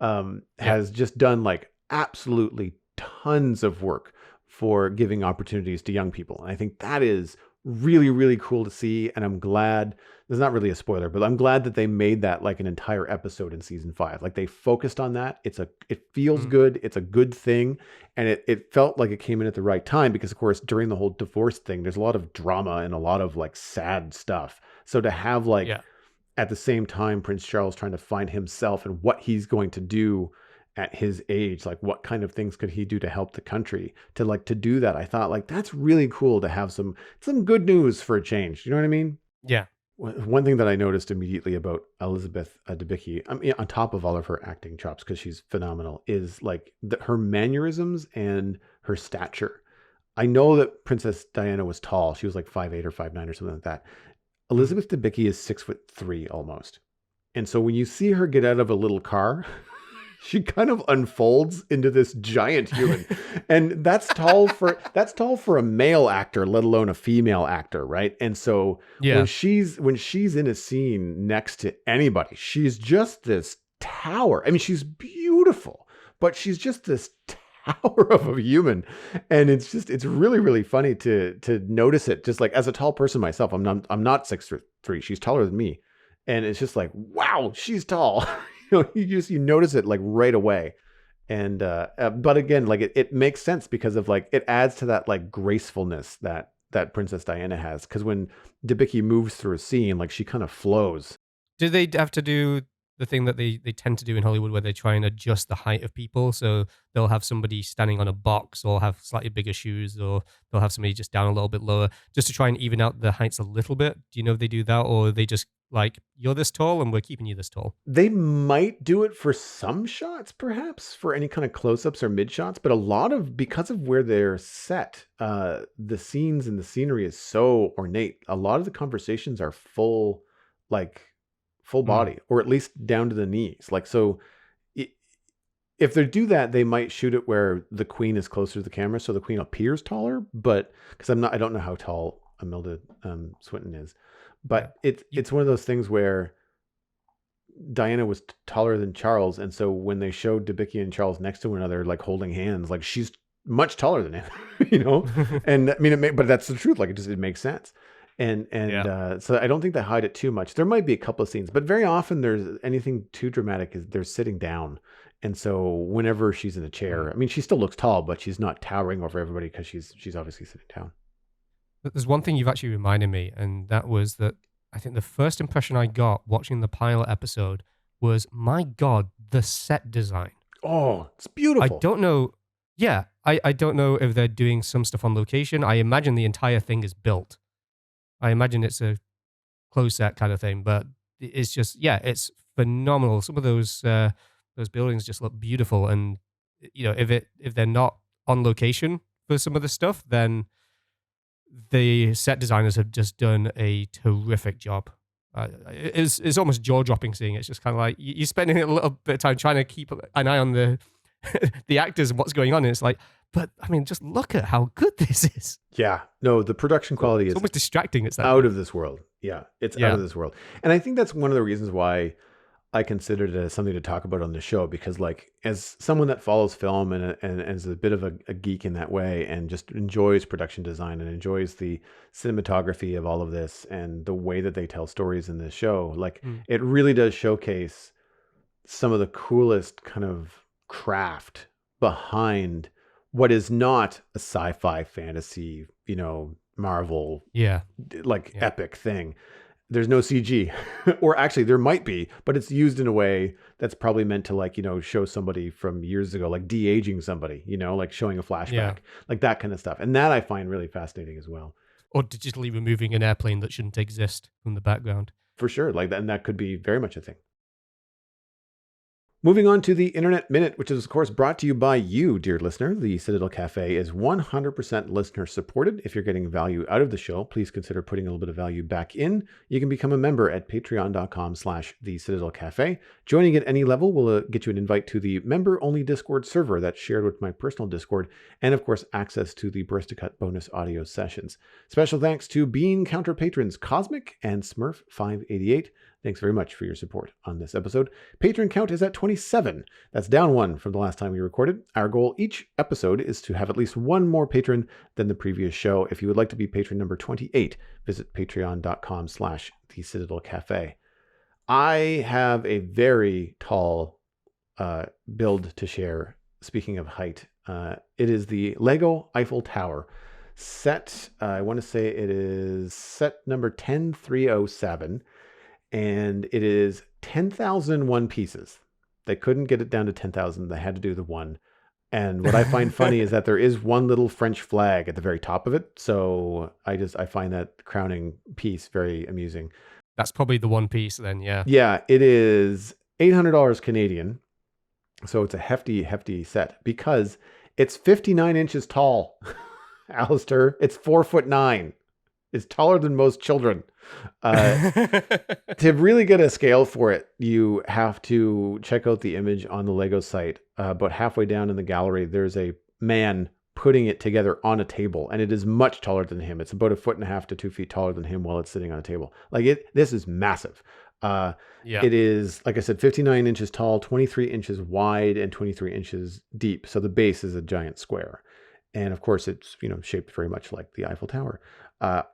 Yeah. Has just done like absolutely tons of work for giving opportunities to young people. And I think that is really, really cool to see. And I'm glad, there's not really a spoiler, but I'm glad that they made that like an entire episode in season 5. Like they focused on that. It feels Mm. good. It's a good thing. And it felt like it came in at the right time because of course, during the whole divorce thing, there's a lot of drama and a lot of like sad stuff. So to have like Yeah. at the same time, Prince Charles trying to find himself and what he's going to do at his age, like what kind of things could he do to help the country, to do that. I thought like that's really cool to have some good news for a change. You know what I mean? Yeah. One thing that I noticed immediately about Elizabeth Debicki, I mean, on top of all of her acting chops, because she's phenomenal, is like her mannerisms and her stature. I know that Princess Diana was tall; she was like 5'8" or 5'9" or something like that. Mm. Elizabeth Debicki is 6'3" almost. And so when you see her get out of a little car, she kind of unfolds into this giant human. And that's tall for a male actor, let alone a female actor, right? And so when Yeah. she's in a scene next to anybody, she's just this tower. I mean, she's beautiful, but she's just this tower of a human. And it's really, really funny to notice it. Just like as a tall person myself, I'm not 6'3". She's taller than me. And it's just like, wow, she's tall. You notice it like right away. And but again, like it makes sense because of like it adds to that like gracefulness that Princess Diana has. Because when Debicki moves through a scene, like she kind of flows. Do they have to do the thing that they tend to do in Hollywood where they try and adjust the height of people? So they'll have somebody standing on a box or have slightly bigger shoes, or they'll have somebody just down a little bit lower just to try and even out the heights a little bit. Do you know if they do that, or they just like, you're this tall and we're keeping you this tall? They might do it for some shots, perhaps for any kind of close-ups or mid shots, but a lot of because of where they're set, the scenes and the scenery is so ornate. A lot of the conversations are like full Mm. body, or at least down to the knees. Like so, i- if they do that, they might shoot it where the queen is closer to the camera, so the queen appears taller. But because I don't know how tall Imelda Swinton is, Yeah. but it's one of those things where Diana was taller than Charles, and so when they showed Debicki and Charles next to one another, like holding hands, like she's much taller than him, you know. And I mean, but that's the truth. Like it makes sense. And Yeah. so I don't think they hide it too much. There might be a couple of scenes, but very often there's anything too dramatic is they're sitting down, and so whenever she's in a Mm. chair, I mean, she still looks tall, but she's not towering over everybody because she's obviously sitting down. But there's one thing you've actually reminded me, and that was that I think the first impression I got watching the pilot episode was, my God, the set design. Oh, it's I beautiful. don't know. Yeah, I don't know if they're doing some stuff on location. I imagine the entire thing is built. I imagine it's a closed set kind of thing, but it's just, yeah, it's phenomenal. Some of those buildings just look beautiful, and if they're not on location for some of the stuff, then the set designers have just done a terrific job. It's almost jaw dropping seeing it. It's just kind of like you're spending a little bit of time trying to keep an eye on the the actors and what's going on. And it's like, but I mean, just look at how good this is. Yeah, no, the production quality It's is almost distracting. It's that out good. of this world. Yeah, it's out Yeah. of this world. And I think that's one of the reasons why I considered it as something to talk about on the show, because like as someone that follows film and is a bit of a geek in that way and just enjoys production design and enjoys the cinematography of all of this and the way that they tell stories in this show, like Mm. it really does showcase some of the coolest kind of craft behind what is not a sci-fi fantasy, Marvel Yeah. like Yeah. epic thing. There's no CG, or actually there might be, but it's used in a way that's probably meant to like, show somebody from years ago, like de-aging somebody, like showing a Yeah. flashback, like that kind of stuff. And that I find really fascinating as well. Or digitally removing an airplane that shouldn't exist from the background. For sure. Like that, and that could be very much a thing. Moving on to the Internet Minute, which is, of course, brought to you by you, dear listener. The Citadel Cafe is 100% listener supported. If you're getting value out of the show, please consider putting a little bit of value back in. You can become a member at patreon.com/the Citadel Cafe. Joining at any level will get you an invite to the member-only Discord server that's shared with my personal Discord, and, of course, access to the Baristacut bonus audio sessions. Special thanks to Bean Counter patrons Cosmic and Smurf588. Thanks very much for your support on this episode. Patron count is at 27. That's down 1 from the last time we recorded. Our goal each episode is to have at least one more patron than the previous show. If you would like to be patron number 28, visit patreon.com/the Citadel Cafe. I have a very tall build to share. Speaking of height, it is the Lego Eiffel Tower set. I want to say it is set number 10307. And it is 10,001 pieces. They couldn't get it down to 10,000. They had to do the one. And what I find funny is that there is one little French flag at the very top of it. So I find that crowning piece very amusing. That's probably the one piece then, yeah. Yeah, it is $800 Canadian. So it's a hefty, hefty set because it's 59 inches tall. Alastair, it's 4'9". It's taller than most children. To really get a scale for it, you have to check out the image on the Lego site. About halfway down in the gallery, there's a man putting it together on a table, and it is much taller than him. It's about 1.5 to 2 feet taller than him while it's sitting on a table. This is massive. It is, like I said, 59 inches tall, 23 inches wide, and 23 inches deep. So the base is a giant square. And of course, it's shaped very much like the Eiffel Tower.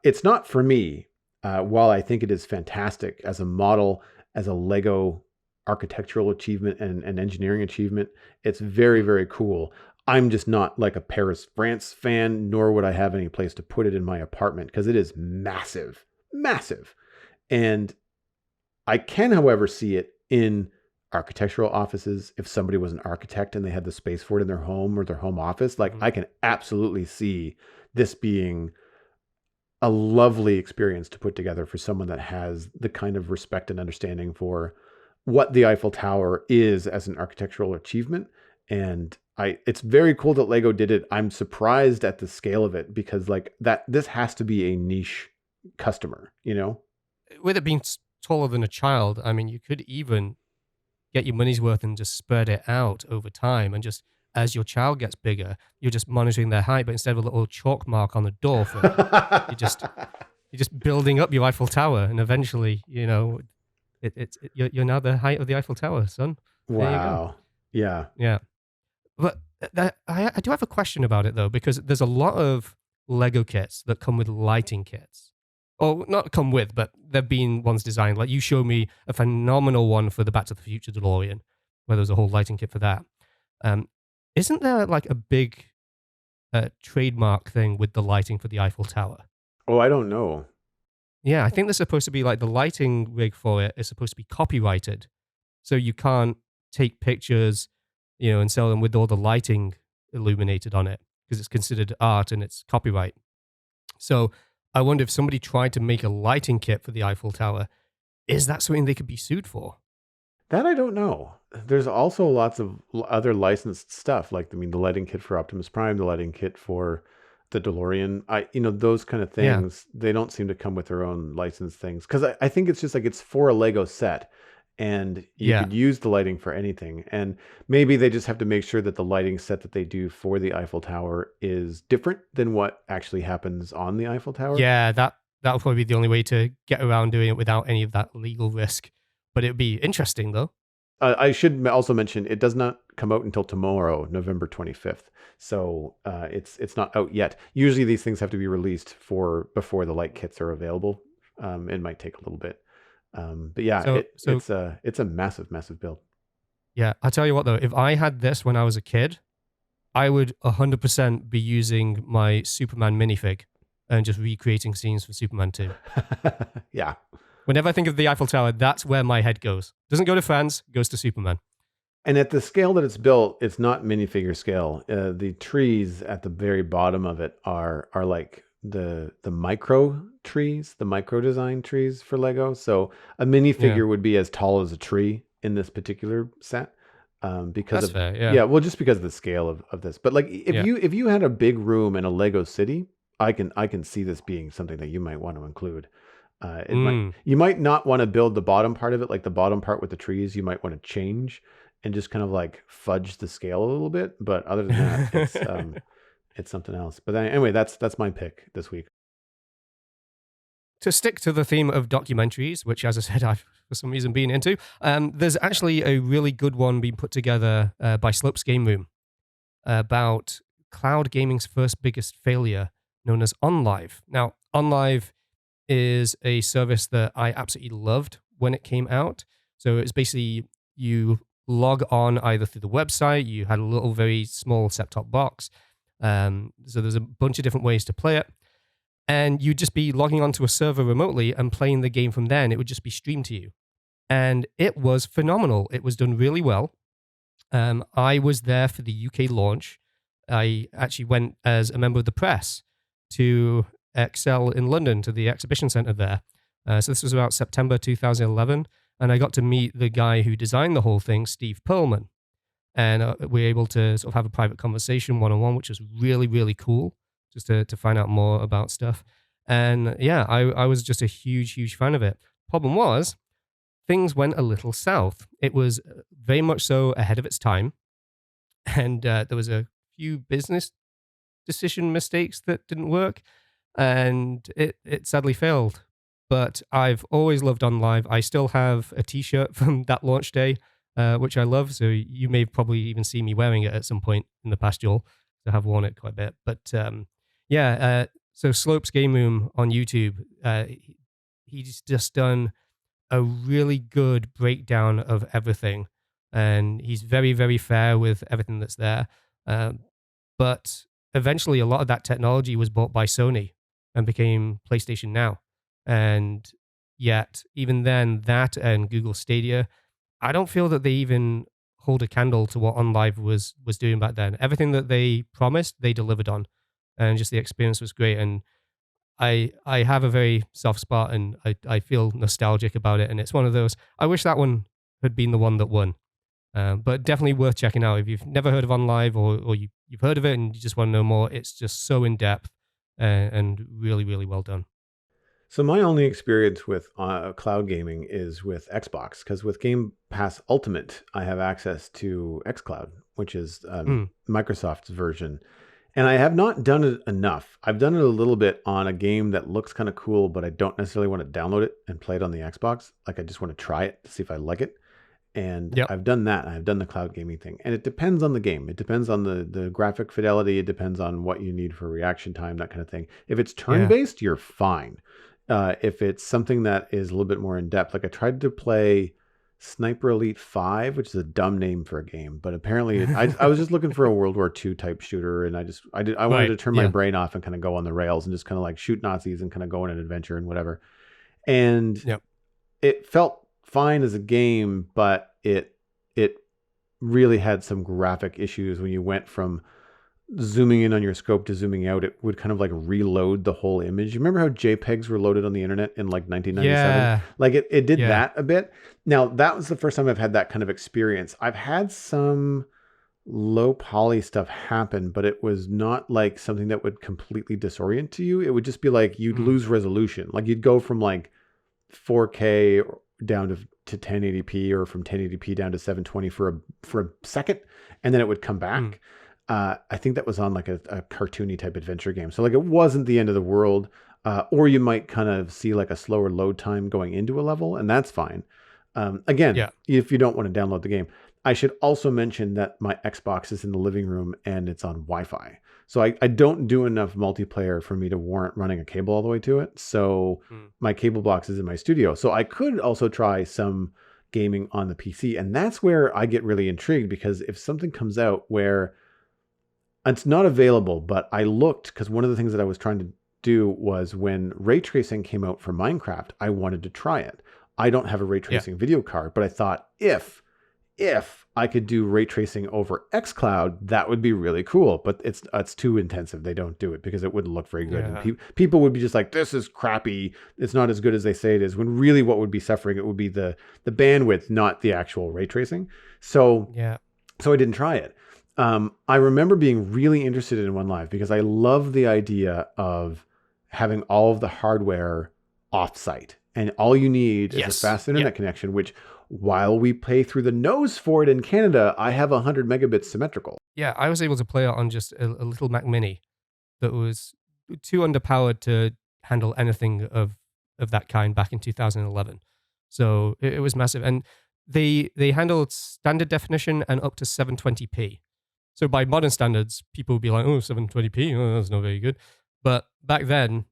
It's not for me, while I think it is fantastic as a model, as a Lego architectural achievement and engineering achievement. It's very, very cool. I'm just not like a Paris, France fan, nor would I have any place to put it in my apartment because it is massive, massive. And I can, however, see it in architectural offices. If somebody was an architect and they had the space for it in their home or their home office, I can absolutely see this being a lovely experience to put together for someone that has the kind of respect and understanding for what the Eiffel Tower is as an architectural achievement. And it's very cool that Lego did it. I'm surprised at the scale of it because this has to be a niche customer, With it being taller than a child, I mean, you could even get your money's worth and just spread it out over time, and just as your child gets bigger, you're just monitoring their height, but instead of a little chalk mark on the door for them, you're just building up your Eiffel Tower, and eventually, you're now the height of the Eiffel Tower, son. Wow. There you go. Yeah. Yeah. But I do have a question about it though, because there's a lot of Lego kits that come with lighting kits. Or not come with, but there've been ones designed. Like you showed me a phenomenal one for the Back to the Future DeLorean, where there's a whole lighting kit for that. Isn't there like a big trademark thing with the lighting for the Eiffel Tower? Oh, I don't know. Yeah, I think there's supposed to be like the lighting rig for it is supposed to be copyrighted. So you can't take pictures, and sell them with all the lighting illuminated on it because it's considered art and it's copyright. So I wonder if somebody tried to make a lighting kit for the Eiffel Tower, is that something they could be sued for? That I don't know. There's also lots of other licensed stuff, like the lighting kit for Optimus Prime, the lighting kit for the DeLorean. Those kind of things. Yeah. They don't seem to come with their own licensed things because I think it's just it's for a Lego set, and you could use the lighting for anything. And maybe they just have to make sure that the lighting set that they do for the Eiffel Tower is different than what actually happens on the Eiffel Tower. Yeah, that'll probably be the only way to get around doing it without any of that legal risk. But it would be interesting, though. I should also mention it does not come out until tomorrow, November 25th. So it's not out yet. Usually these things have to be released before the light kits are available. It might take a little bit. But yeah, it's a massive, massive build. Yeah, I'll tell you what, though. If I had this when I was a kid, I would 100% be using my Superman minifig and just recreating scenes from Superman 2. Yeah. Whenever I think of the Eiffel Tower, that's where my head goes. Doesn't go to France, goes to Superman. And at the scale that it's built, it's not minifigure scale. The trees at the very bottom of it are like the micro trees, the micro design trees for Lego. So a minifigure would be as tall as a tree in this particular set. because That's of fair. Yeah. well, just because of the scale of this. But like Yeah. if you had a big room in a Lego city, I can see this being something that you might want to include. You might not want to build the bottom part of it, like the bottom part with the trees. You might want to change and just kind of like fudge the scale a little bit. But other than that, it's something else. But anyway, that's my pick this week. To stick to the theme of documentaries, which, as I said, I've for some reason been into, there's actually a really good one being put together by Slopes Game Room about cloud gaming's first biggest failure, known as OnLive. Now, OnLive is a service that I absolutely loved when it came out. So it's basically you log on either through the website, you had a little very small set-top box. So there's a bunch of different ways to play it. And you'd just be logging onto a server remotely and playing the game from there, and it would just be streamed to you. And it was phenomenal. It was done really well. I was there for the UK launch. I actually went as a member of the press to Excel in London, to the exhibition centre there. So this was about September 2011, and I got to meet the guy who designed the whole thing, Steve Perlman. And we were able to sort of have a private conversation one-on-one, which was really, really cool, just to find out more about stuff. And yeah, I was just a huge, huge fan of it. Problem was, things went a little south. It was very much so ahead of its time. And there was a few business decision mistakes that didn't work. And it sadly failed. But I've always loved OnLive. I still have a t-shirt from that launch day, which I love. So you may probably even see me wearing it at some point in the past, Joel. I have worn it quite a bit. But so Slopes Game Room on YouTube, he's just done a really good breakdown of everything. And he's very, very fair with everything that's there. But eventually, a lot of that technology was bought by Sony and became PlayStation Now. And yet, even then, that and Google Stadia, I don't feel that they even hold a candle to what OnLive was doing back then. Everything that they promised, they delivered on. And just the experience was great. And I have a very soft spot, and I feel nostalgic about it. And it's one of those, I wish that one had been the one that won. But definitely worth checking out. If you've never heard of OnLive, or you've heard of it and you just want to know more, it's just so in depth and really, really well done. So my only experience with cloud gaming is with Xbox, because with Game Pass Ultimate, I have access to xCloud, which is Microsoft's version. And I have not done it enough. I've done it a little bit on a game that looks kind of cool, but I don't necessarily want to download it and play it on the Xbox. Like, I just want to try it to see if I like it. And Yep. I've done that. I've done the cloud gaming thing. And it depends on the game. It depends on the graphic fidelity. It depends on what you need for reaction time, that kind of thing. If it's turn-based, you're fine. If it's something that is a little bit more in depth, like I tried to play Sniper Elite 5, which is a dumb name for a game, but apparently I was just looking for a World War II type shooter, and I wanted to turn my brain off and kind of go on the rails and just kind of like shoot Nazis and kind of go on an adventure and whatever. And it felt fine as a game, but it really had some graphic issues when you went from zooming in on your scope to zooming out. It would kind of like reload the whole image. You remember how JPEGs were loaded on the internet in like 1997? Yeah. Like it did that a bit. Now, that was the first time I've had that kind of experience. I've had some low poly stuff happen, but it was not like something that would completely disorient you. It would just be like you'd lose resolution. Like you'd go from like 4K down to 1080p, or from 1080p down to 720 for a second, and then it would come back. I think that was on like a cartoony type adventure game. So like it wasn't the end of the world. Or you might kind of see like a slower load time going into a level, and that's fine. Again, if you don't want to download the game. I should also mention that my Xbox is in the living room and it's on Wi-Fi. So I don't do enough multiplayer for me to warrant running a cable all the way to it. So my cable box is in my studio. So I could also try some gaming on the PC. And that's where I get really intrigued, because if something comes out where it's not available, but I looked, because one of the things that I was trying to do was when ray tracing came out for Minecraft, I wanted to try it. I don't have a ray tracing video card, but I thought if I could do ray tracing over xCloud, that would be really cool. But it's too intensive. They don't do it because it wouldn't look very good. And people would be just like, this is crappy. It's not as good as they say it is. When really what would be suffering, it would be the bandwidth, not the actual ray tracing. So So I didn't try it. I remember being really interested in One Live because I love the idea of having all of the hardware offsite, and all you need is a Yes. fast Yeah. internet connection. Which, while we pay through the nose for it in Canada, I have 100 megabits symmetrical. Yeah. I was able to play it on just a little Mac Mini that was too underpowered to handle anything of that kind back in 2011. So it was massive, and they handled standard definition and up to 720p. So by modern standards, people would be like, "Oh, 720p, oh, that's not very good." But back then,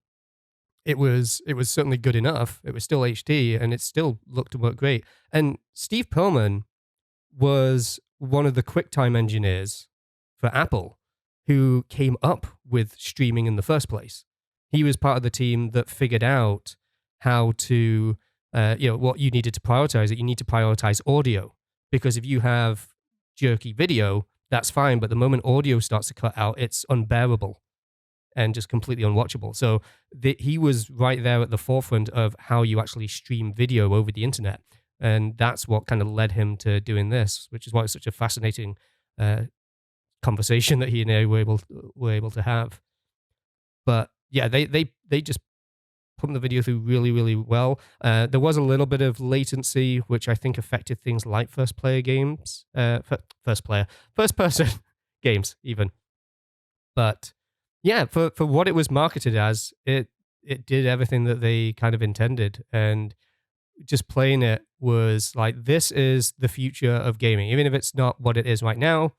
it was certainly good enough. It was still HD, and it still looked to work great. And Steve Perlman was one of the QuickTime engineers for Apple who came up with streaming in the first place. He was part of the team that figured out how to, what you needed to prioritize. That you need to prioritize audio, because if you have jerky video, that's fine. But the moment audio starts to cut out, it's unbearable and just completely unwatchable. So he was right there at the forefront of how you actually stream video over the internet. And that's what kind of led him to doing this, which is why it's such a fascinating uh, conversation that he and I were able to have. But yeah, they just put the video through really, really well. There was a little bit of latency, which I think affected things like first person games even. But yeah, for what it was marketed as, it did everything that they kind of intended. And just playing it was like, this is the future of gaming. Even if it's not what it is right now,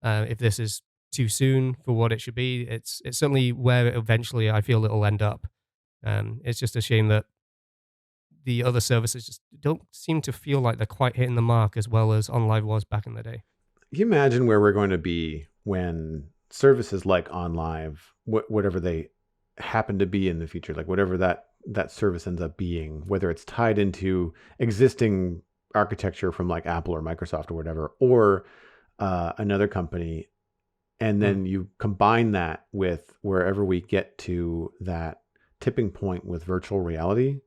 if this is too soon for what it should be, it's certainly where it eventually I feel it'll end up. It's just a shame that the other services just don't seem to feel like they're quite hitting the mark as well as OnLive was back in the day. Can you imagine where we're going to be when services like OnLive, whatever they happen to be in the future, like whatever that service ends up being, whether it's tied into existing architecture from like Apple or Microsoft or whatever, or another company, and then you combine that with wherever we get to that tipping point with virtual reality,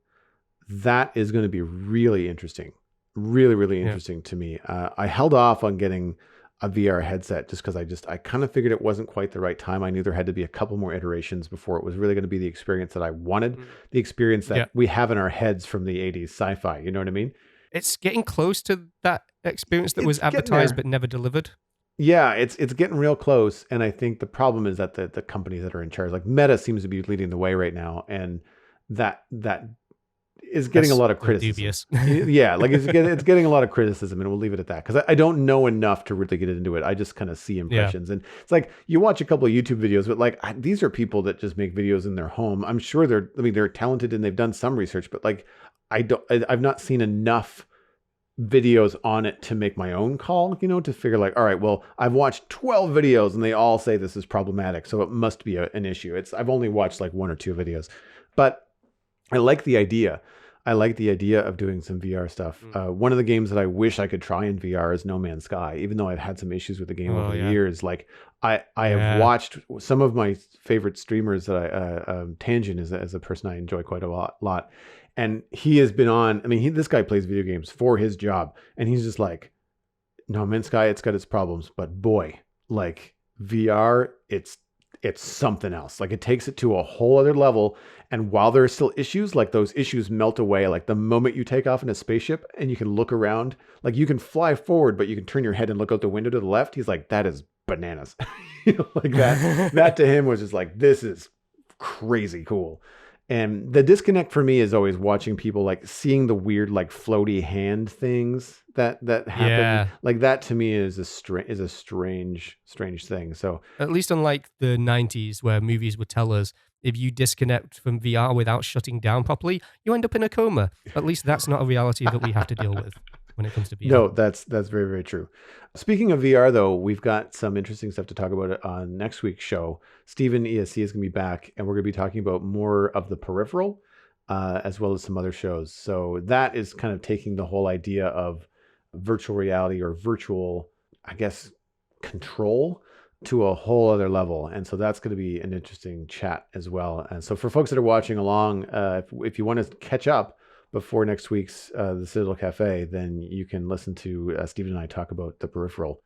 that is going to be really interesting. Really, really interesting to me. I held off on getting a VR headset just because I kind of figured it wasn't quite the right time. I knew there had to be a couple more iterations before it was really going to be the experience that I wanted, the experience that we have in our heads from the 80s sci-fi. You know what I mean? It's getting close to that experience that was advertised but never delivered. Yeah, it's getting real close, and I think the problem is that the companies that are in charge, like Meta, seems to be leading the way right now, and that is getting a lot of criticism. Dubious. Yeah, like it's getting a lot of criticism, and we'll leave it at that because I don't know enough to really get into it. I just kind of see impressions, and it's like you watch a couple of YouTube videos, but like these are people that just make videos in their home. I'm sure they're talented and they've done some research, but like I've not seen enough videos on it to make my own call, to figure like, all right, well, I've watched 12 videos and they all say this is problematic, so it must be an issue. I've only watched like one or two videos, but I like the idea. I like the idea of doing some VR stuff. One of the games that I wish I could try in VR is No Man's Sky, even though I've had some issues with the game over the years. Like I have watched some of my favorite streamers that Tangent is a person I enjoy quite a lot. And he has been on, this guy plays video games for his job. And he's just like, No Man's Sky, it's got its problems, but boy, like VR, it's something else. Like it takes it to a whole other level. And while there are still issues, like those issues melt away. Like the moment you take off in a spaceship and you can look around, like you can fly forward, but you can turn your head and look out the window to the left. He's like, that is bananas. Like that to him was just like, this is crazy cool. And the disconnect for me is always watching people like seeing the weird like floaty hand things that happen. Yeah. Like that to me is a strange thing. So at least unlike the 90s where movies would tell us if you disconnect from VR without shutting down properly, you end up in a coma. At least that's not a reality that we have to deal with when it comes to VR. No, that's very, very true. Speaking of VR, though, we've got some interesting stuff to talk about on next week's show. Steven ESC is going to be back, and we're going to be talking about more of the peripheral, as well as some other shows. So that is kind of taking the whole idea of virtual reality or virtual, I guess, control to a whole other level. And so that's going to be an interesting chat as well. And so for folks that are watching along, if you want to catch up before next week's the Citadel Cafe, then you can listen to Stephen and I talk about the peripheral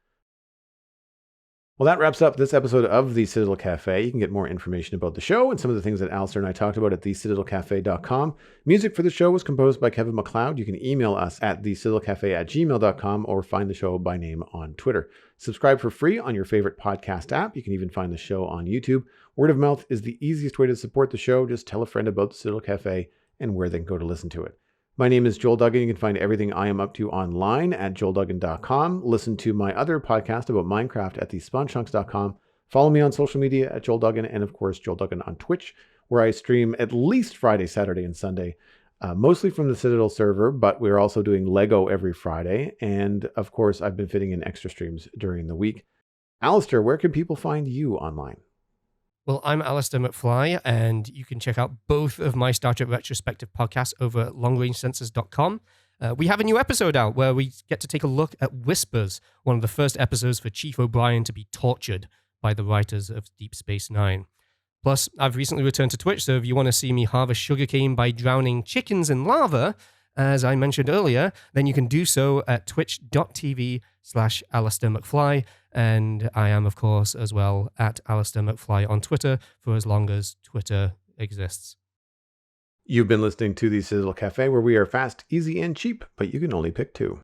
Well, that wraps up this episode of the Citadel Cafe. You can get more information about the show and some of the things that Alastair and I talked about at thecitadelcafe.com. Music for the show was composed by Kevin MacLeod. You can email us at thecitadelcafe@gmail.com or find the show by name on Twitter. Subscribe for free on your favorite podcast app. You can even find the show on YouTube. Word of mouth is the easiest way to support the show. Just tell a friend about the Citadel Cafe and where they can go to listen to it. My name is Joel Duggan. You can find everything I am up to online at joelduggan.com. Listen to my other podcast about Minecraft at thespawnchunks.com. Follow me on social media at Joel Duggan, and of course, Joel Duggan on Twitch, where I stream at least Friday, Saturday, and Sunday, mostly from the Citadel server, but we're also doing Lego every Friday. And of course, I've been fitting in extra streams during the week. Alastair, where can people find you online? Well, I'm Alastair McFly, and you can check out both of my Star Trek retrospective podcasts over at longrangesensors.com. We have a new episode out where we get to take a look at Whispers, one of the first episodes for Chief O'Brien to be tortured by the writers of Deep Space Nine. Plus, I've recently returned to Twitch, so if you want to see me harvest sugarcane by drowning chickens in lava, as I mentioned earlier, then you can do so at twitch.tv/Alastair McFly. And I am, of course, as well at Alastair McFly on Twitter for as long as Twitter exists. You've been listening to the Citadel Cafe, where we are fast, easy, and cheap, but you can only pick two.